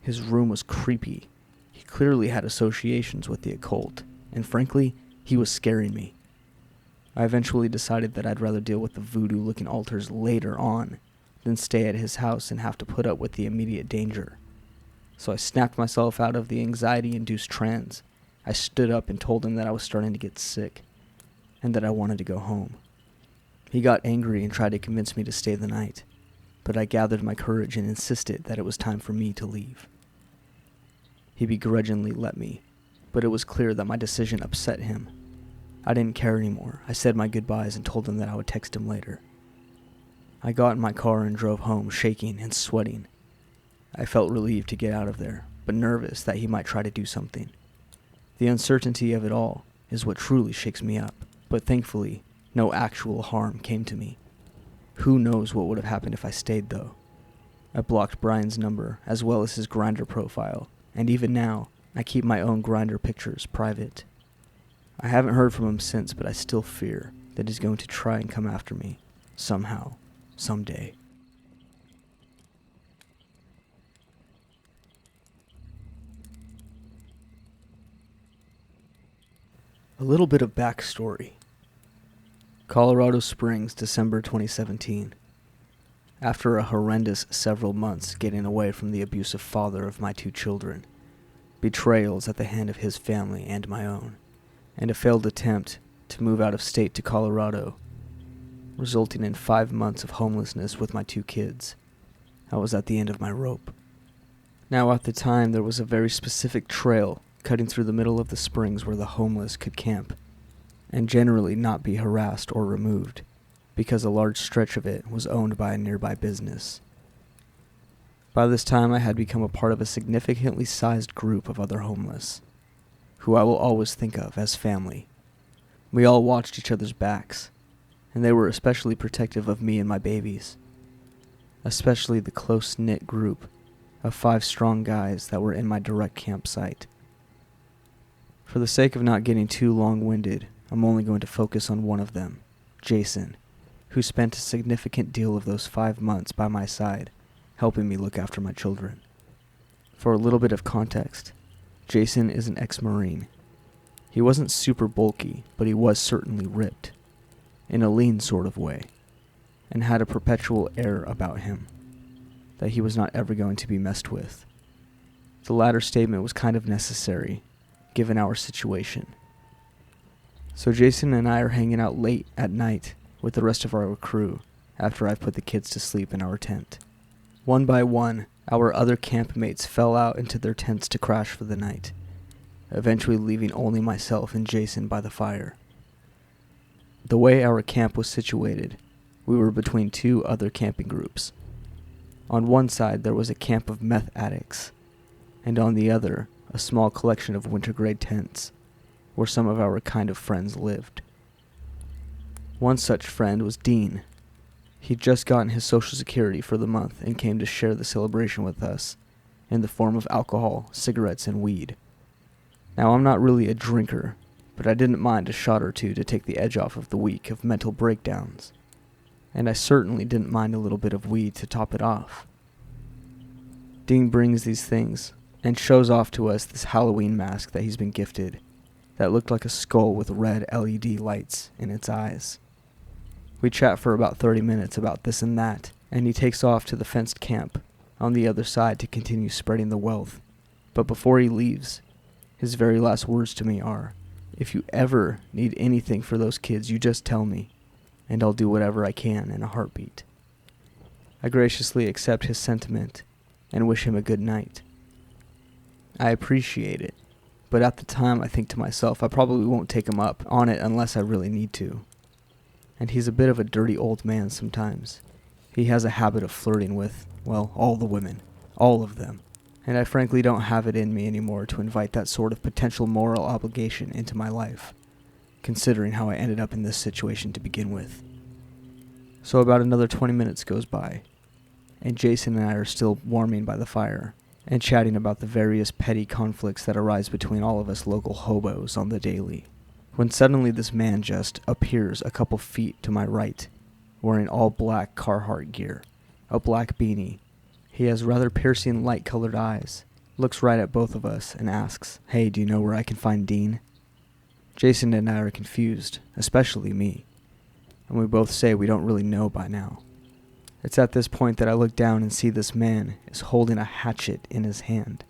His room was creepy. He clearly had associations with the occult, and frankly, he was scaring me. I eventually decided that I'd rather deal with the voodoo-looking altars later on than stay at his house and have to put up with the immediate danger. So I snapped myself out of the anxiety-induced trance. I stood up and told him that I was starting to get sick and that I wanted to go home. He got angry and tried to convince me to stay the night, but I gathered my courage and insisted that it was time for me to leave. He begrudgingly let me, but it was clear that my decision upset him. I didn't care anymore. I said my goodbyes and told him that I would text him later. I got in my car and drove home, shaking and sweating. I felt relieved to get out of there, but nervous that he might try to do something. The uncertainty of it all is what truly shakes me up, but thankfully, no actual harm came to me. Who knows what would have happened if I stayed, though. I blocked Brian's number, as well as his Grindr profile, and even now, I keep my own Grindr pictures private. I haven't heard from him since, but I still fear that he's going to try and come after me, somehow, someday. A little bit of backstory. Colorado Springs, December 2017. After a horrendous several months getting away from the abusive father of my 2 children, betrayals at the hand of his family and my own, and a failed attempt to move out of state to Colorado, resulting in 5 months of homelessness with my 2 kids, I was at the end of my rope. Now at the time there was a very specific trail cutting through the middle of the springs where the homeless could camp, and generally not be harassed or removed, because a large stretch of it was owned by a nearby business. By this time I had become a part of a significantly sized group of other homeless, who I will always think of as family. We all watched each other's backs, and they were especially protective of me and my babies, especially the close-knit group of 5 strong guys that were in my direct campsite. For the sake of not getting too long-winded, I'm only going to focus on one of them, Jason, who spent a significant deal of those 5 months by my side, helping me look after my children. For a little bit of context, Jason is an ex-Marine. He wasn't super bulky, but he was certainly ripped, in a lean sort of way, and had a perpetual air about him, that he was not ever going to be messed with. The latter statement was kind of necessary, given our situation. So Jason and I are hanging out late at night with the rest of our crew after I've put the kids to sleep in our tent. One by one, our other campmates fell out into their tents to crash for the night, eventually leaving only myself and Jason by the fire. The way our camp was situated, we were between 2 other camping groups. On one side there was a camp of meth addicts, and on the other, a small collection of winter-grade tents, where some of our kind of friends lived. One such friend was Dean. He'd just gotten his Social Security for the month and came to share the celebration with us, in the form of alcohol, cigarettes, and weed. Now, I'm not really a drinker, but I didn't mind a shot or 2 to take the edge off of the week of mental breakdowns, and I certainly didn't mind a little bit of weed to top it off. Dean brings these things and shows off to us this Halloween mask that he's been gifted that looked like a skull with red LED lights in its eyes. We chat for about 30 minutes about this and that, and he takes off to the fenced camp on the other side to continue spreading the wealth. But before he leaves, his very last words to me are, "If you ever need anything for those kids, you just tell me, and I'll do whatever I can in a heartbeat." I graciously accept his sentiment and wish him a good night. I appreciate it, but at the time I think to myself I probably won't take him up on it unless I really need to. And he's a bit of a dirty old man sometimes. He has a habit of flirting with, well, all the women. All of them. And I frankly don't have it in me anymore to invite that sort of potential moral obligation into my life, considering how I ended up in this situation to begin with. So about another 20 minutes goes by, and Jason and I are still warming by the fire, and chatting about the various petty conflicts that arise between all of us local hobos on the daily, when suddenly this man just appears a couple feet to my right, wearing all black Carhartt gear, a black beanie. He has rather piercing light-colored eyes, looks right at both of us, and asks, "Hey, do you know where I can find Dean?" Jason and I are confused, especially me, and we both say we don't really know by now. It's at this point that I look down and see this man is holding a hatchet in his hand,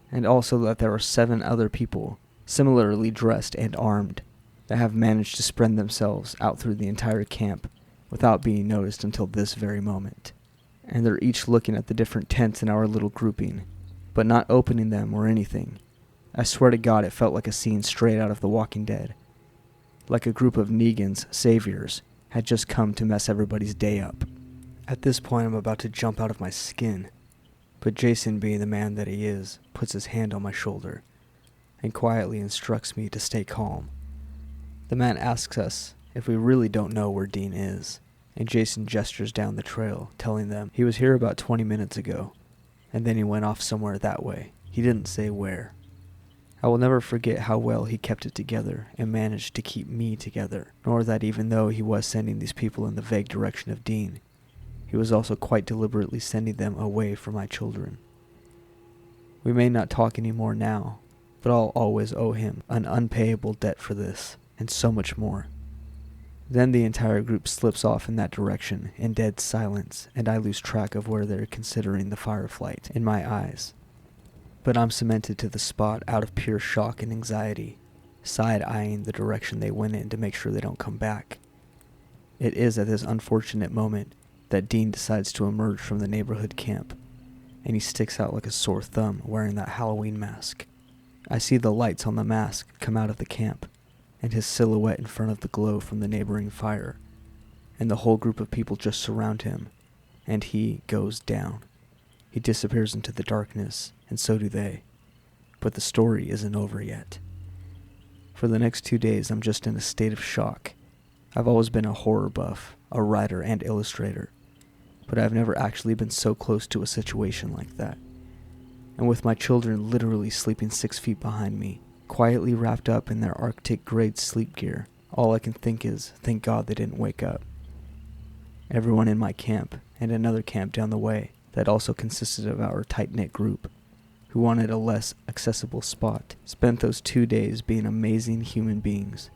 and also that there are 7 other people, similarly dressed and armed, that have managed to spread themselves out through the entire camp without being noticed until this very moment. And they're each looking at the different tents in our little grouping, but not opening them or anything. I swear to God it felt like a scene straight out of The Walking Dead. Like a group of Negan's saviors had just come to mess everybody's day up. At this point I'm about to jump out of my skin, but Jason, being the man that he is, puts his hand on my shoulder and quietly instructs me to stay calm. The man asks us if we really don't know where Dean is, and Jason gestures down the trail, telling them he was here about 20 minutes ago, and then he went off somewhere that way. He didn't say where. I will never forget how well he kept it together and managed to keep me together, nor that even though he was sending these people in the vague direction of Dean, he was also quite deliberately sending them away from my children. We may not talk anymore now, but I'll always owe him an unpayable debt for this, and so much more. Then the entire group slips off in that direction in dead silence, and I lose track of where they're considering the fireflight in my eyes. But I'm cemented to the spot out of pure shock and anxiety, side-eyeing the direction they went in to make sure they don't come back. It is at this unfortunate moment that Dean decides to emerge from the neighborhood camp, and he sticks out like a sore thumb wearing that Halloween mask. I see the lights on the mask come out of the camp, and his silhouette in front of the glow from the neighboring fire, and the whole group of people just surround him, and he goes down. He disappears into the darkness, and so do they. But the story isn't over yet. For the next 2 days, I'm just in a state of shock. I've always been a horror buff, a writer and illustrator, but I've never actually been so close to a situation like that. And with my children literally sleeping 6 feet behind me, quietly wrapped up in their Arctic-grade sleep gear, all I can think is, thank God they didn't wake up. Everyone in my camp, and another camp down the way, that also consisted of our tight-knit group, who wanted a less accessible spot, spent those 2 days being amazing human beings,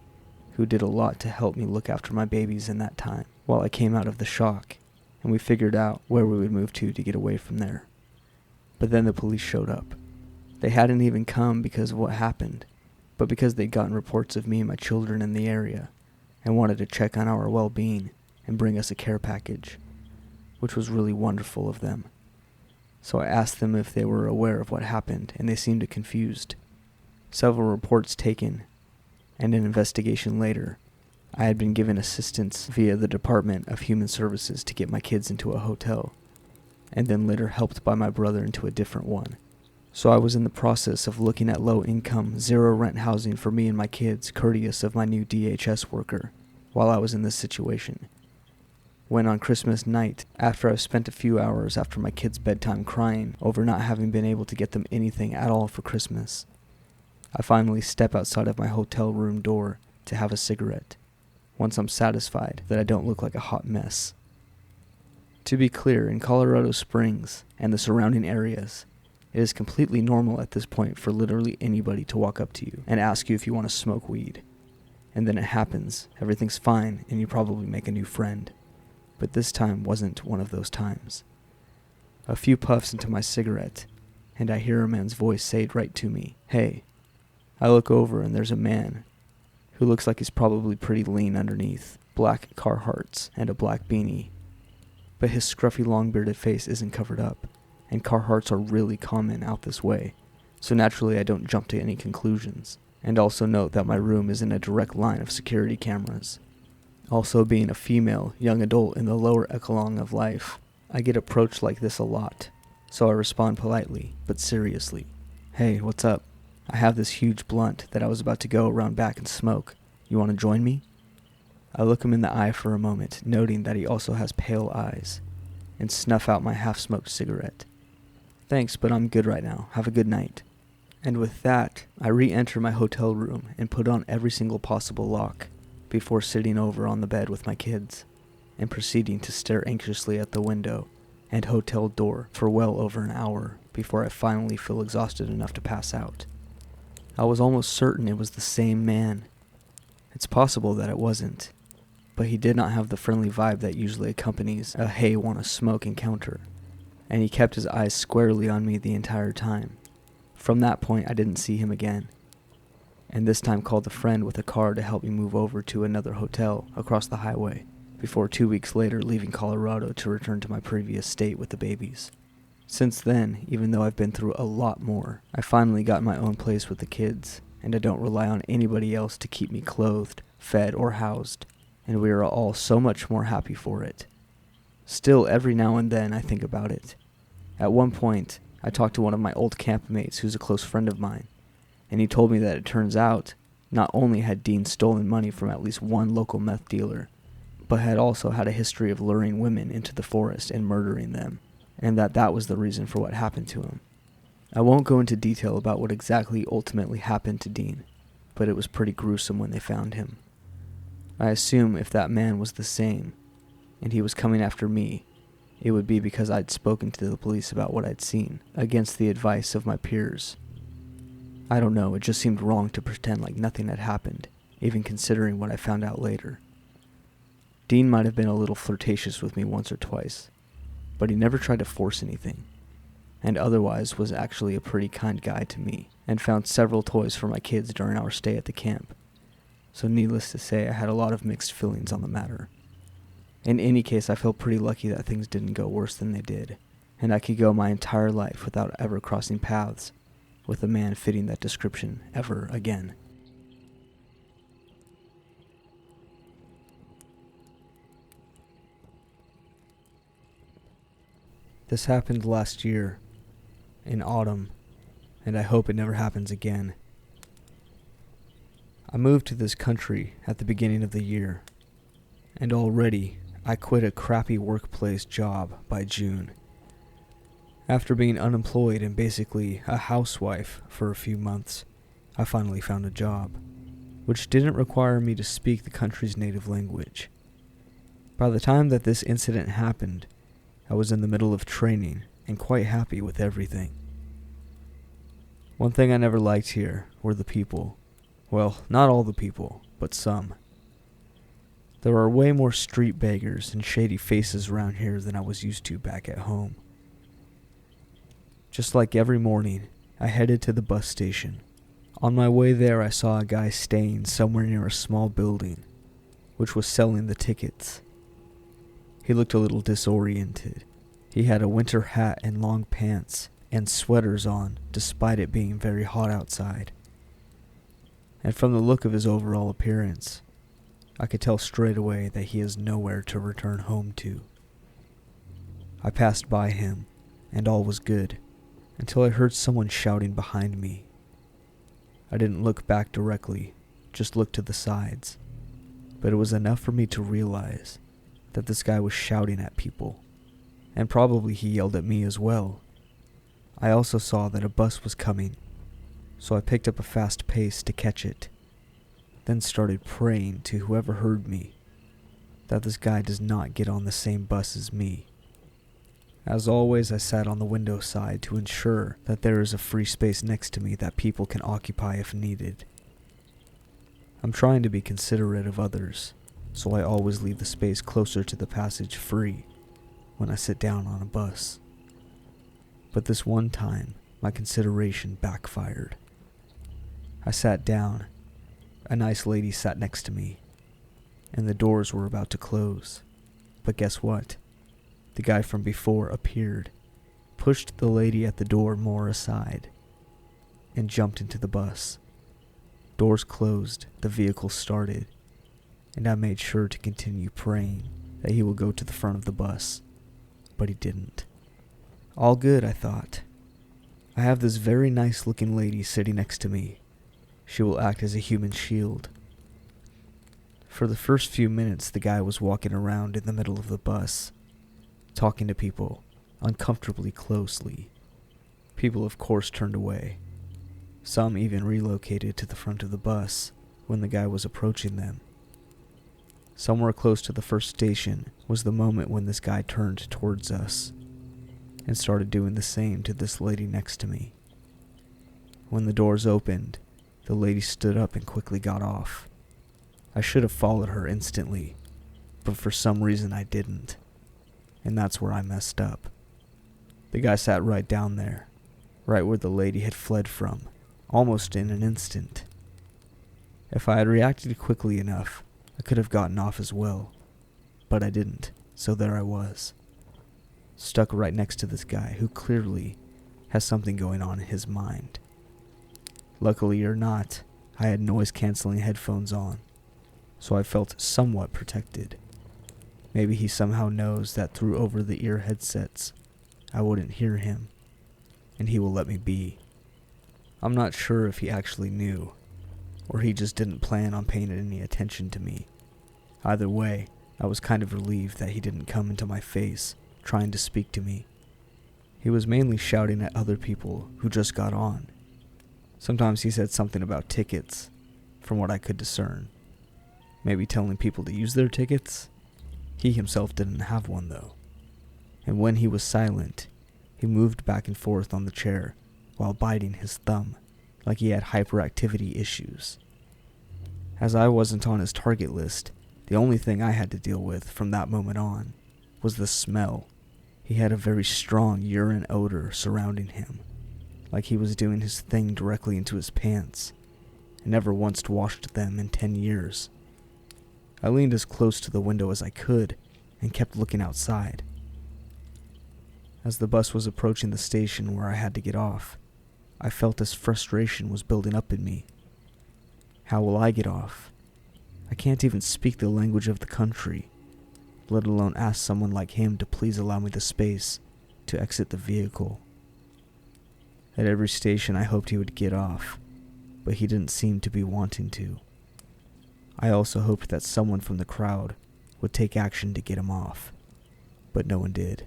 who did a lot to help me look after my babies in that time, while I came out of the shock, and we figured out where we would move to get away from there. But then the police showed up. They hadn't even come because of what happened, but because they'd gotten reports of me and my children in the area, and wanted to check on our well-being and bring us a care package, which was really wonderful of them. So I asked them if they were aware of what happened, and they seemed confused. Several reports taken, and an investigation later, I had been given assistance via the Department of Human Services to get my kids into a hotel, and then later helped by my brother into a different one. So I was in the process of looking at low-income, zero-rent housing for me and my kids, courteous of my new DHS worker, while I was in this situation. When on Christmas night, after I've spent a few hours after my kids' bedtime crying over not having been able to get them anything at all for Christmas, I finally step outside of my hotel room door to have a cigarette, once I'm satisfied that I don't look like a hot mess. To be clear, in Colorado Springs and the surrounding areas, it is completely normal at this point for literally anybody to walk up to you and ask you if you want to smoke weed. And then it happens, everything's fine, and you probably make a new friend. But this time wasn't one of those times. A few puffs into my cigarette, and I hear a man's voice say right to me, "Hey." I look over and there's a man who looks like he's probably pretty lean underneath, black Carhartts and a black beanie. But his scruffy long-bearded face isn't covered up, and Carhartts are really common out this way, so naturally I don't jump to any conclusions, and also note that my room is in a direct line of security cameras. Also, being a female, young adult in the lower echelon of life, I get approached like this a lot, so I respond politely, but seriously. Hey, what's up? I have this huge blunt that I was about to go around back and smoke. You want to join me? I look him in the eye for a moment, noting that he also has pale eyes, and snuff out my half-smoked cigarette. Thanks, but I'm good right now. Have a good night. And with that, I re-enter my hotel room and put on every single possible lock, before sitting over on the bed with my kids, and proceeding to stare anxiously at the window and hotel door for well over an hour before I finally feel exhausted enough to pass out. I was almost certain it was the same man. It's possible that it wasn't, but he did not have the friendly vibe that usually accompanies a hey wanna smoke encounter, and he kept his eyes squarely on me the entire time. From that point I didn't see him again, and this time called a friend with a car to help me move over to another hotel across the highway, before 2 weeks later leaving Colorado to return to my previous state with the babies. Since then, even though I've been through a lot more, I finally got my own place with the kids, and I don't rely on anybody else to keep me clothed, fed, or housed, and we are all so much more happy for it. Still, every now and then I think about it. At one point, I talked to one of my old campmates who's a close friend of mine, and he told me that it turns out, not only had Dean stolen money from at least one local meth dealer, but had also had a history of luring women into the forest and murdering them, and that was the reason for what happened to him. I won't go into detail about what exactly ultimately happened to Dean, but it was pretty gruesome when they found him. I assume if that man was the same, and he was coming after me, it would be because I'd spoken to the police about what I'd seen, against the advice of my peers. I don't know, it just seemed wrong to pretend like nothing had happened, even considering what I found out later. Dean might have been a little flirtatious with me once or twice, but he never tried to force anything, and otherwise was actually a pretty kind guy to me, and found several toys for my kids during our stay at the camp. So needless to say, I had a lot of mixed feelings on the matter. In any case, I felt pretty lucky that things didn't go worse than they did, and I could go my entire life without ever crossing paths with a man fitting that description ever again. This happened last year, in autumn, and I hope it never happens again. I moved to this country at the beginning of the year, and already I quit a crappy workplace job by June. After being unemployed and basically a housewife for a few months, I finally found a job, which didn't require me to speak the country's native language. By the time that this incident happened, I was in the middle of training and quite happy with everything. One thing I never liked here were the people. Well, not all the people, but some. There are way more street beggars and shady faces around here than I was used to back at home. Just like every morning, I headed to the bus station. On my way there, I saw a guy staying somewhere near a small building, which was selling the tickets. He looked a little disoriented. He had a winter hat and long pants and sweaters on, despite it being very hot outside. And from the look of his overall appearance, I could tell straight away that he has nowhere to return home to. I passed by him, and all was good, until I heard someone shouting behind me. I didn't look back directly, just looked to the sides, but it was enough for me to realize that this guy was shouting at people, and probably he yelled at me as well. I also saw that a bus was coming, so I picked up a fast pace to catch it, then started praying to whoever heard me that this guy does not get on the same bus as me. As always, I sat on the window side to ensure that there is a free space next to me that people can occupy if needed. I'm trying to be considerate of others, so I always leave the space closer to the passage free when I sit down on a bus. But this one time, my consideration backfired. I sat down. A nice lady sat next to me, and the doors were about to close. But guess what? The guy from before appeared, pushed the lady at the door more aside, and jumped into the bus. Doors closed, the vehicle started, and I made sure to continue praying that he would go to the front of the bus, but he didn't. All good, I thought. I have this very nice looking lady sitting next to me. She will act as a human shield. For the first few minutes, the guy was walking around in the middle of the bus, talking to people uncomfortably closely. People, of course, turned away. Some even relocated to the front of the bus when the guy was approaching them. Somewhere close to the first station was the moment when this guy turned towards us and started doing the same to this lady next to me. When the doors opened, the lady stood up and quickly got off. I should have followed her instantly, but for some reason I didn't, and that's where I messed up. The guy sat right down there, right where the lady had fled from, almost in an instant. If I had reacted quickly enough, I could have gotten off as well, but I didn't, so there I was, stuck right next to this guy who clearly has something going on in his mind. Luckily or not, I had noise-canceling headphones on, so I felt somewhat protected. Maybe he somehow knows that through over-the-ear headsets, I wouldn't hear him, and he will let me be. I'm not sure if he actually knew, or he just didn't plan on paying any attention to me. Either way, I was kind of relieved that he didn't come into my face trying to speak to me. He was mainly shouting at other people who just got on. Sometimes he said something about tickets, from what I could discern. Maybe telling people to use their tickets? He himself didn't have one though. And when he was silent, he moved back and forth on the chair while biting his thumb, like he had hyperactivity issues. As I wasn't on his target list, the only thing I had to deal with from that moment on was the smell. He had a very strong urine odor surrounding him, like he was doing his thing directly into his pants, and never once washed them in 10 years. I leaned as close to the window as I could and kept looking outside. As the bus was approaching the station where I had to get off, I felt as frustration was building up in me. How will I get off? I can't even speak the language of the country, let alone ask someone like him to please allow me the space to exit the vehicle. At every station I hoped he would get off, but he didn't seem to be wanting to. I also hoped that someone from the crowd would take action to get him off, but no one did.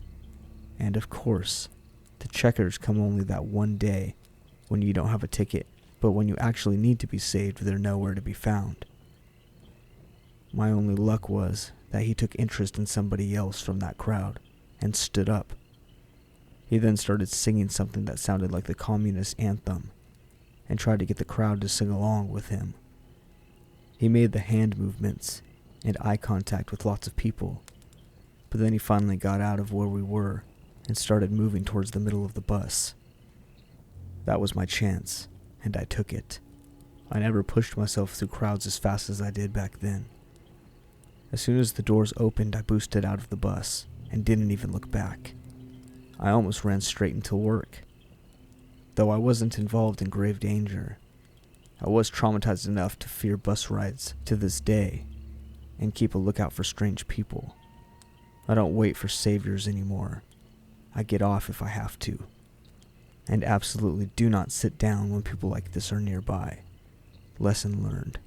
And of course, the checkers come only that one day when you don't have a ticket, but when you actually need to be saved, they're nowhere to be found. My only luck was that he took interest in somebody else from that crowd and stood up. He then started singing something that sounded like the communist anthem and tried to get the crowd to sing along with him. He made the hand movements and eye contact with lots of people, but then he finally got out of where we were and started moving towards the middle of the bus. That was my chance, and I took it. I never pushed myself through crowds as fast as I did back then. As soon as the doors opened, I boosted out of the bus and didn't even look back. I almost ran straight into work. Though I wasn't involved in grave danger, I was traumatized enough to fear bus rides to this day and keep a lookout for strange people. I don't wait for saviors anymore. I get off if I have to. And absolutely do not sit down when people like this are nearby. Lesson learned.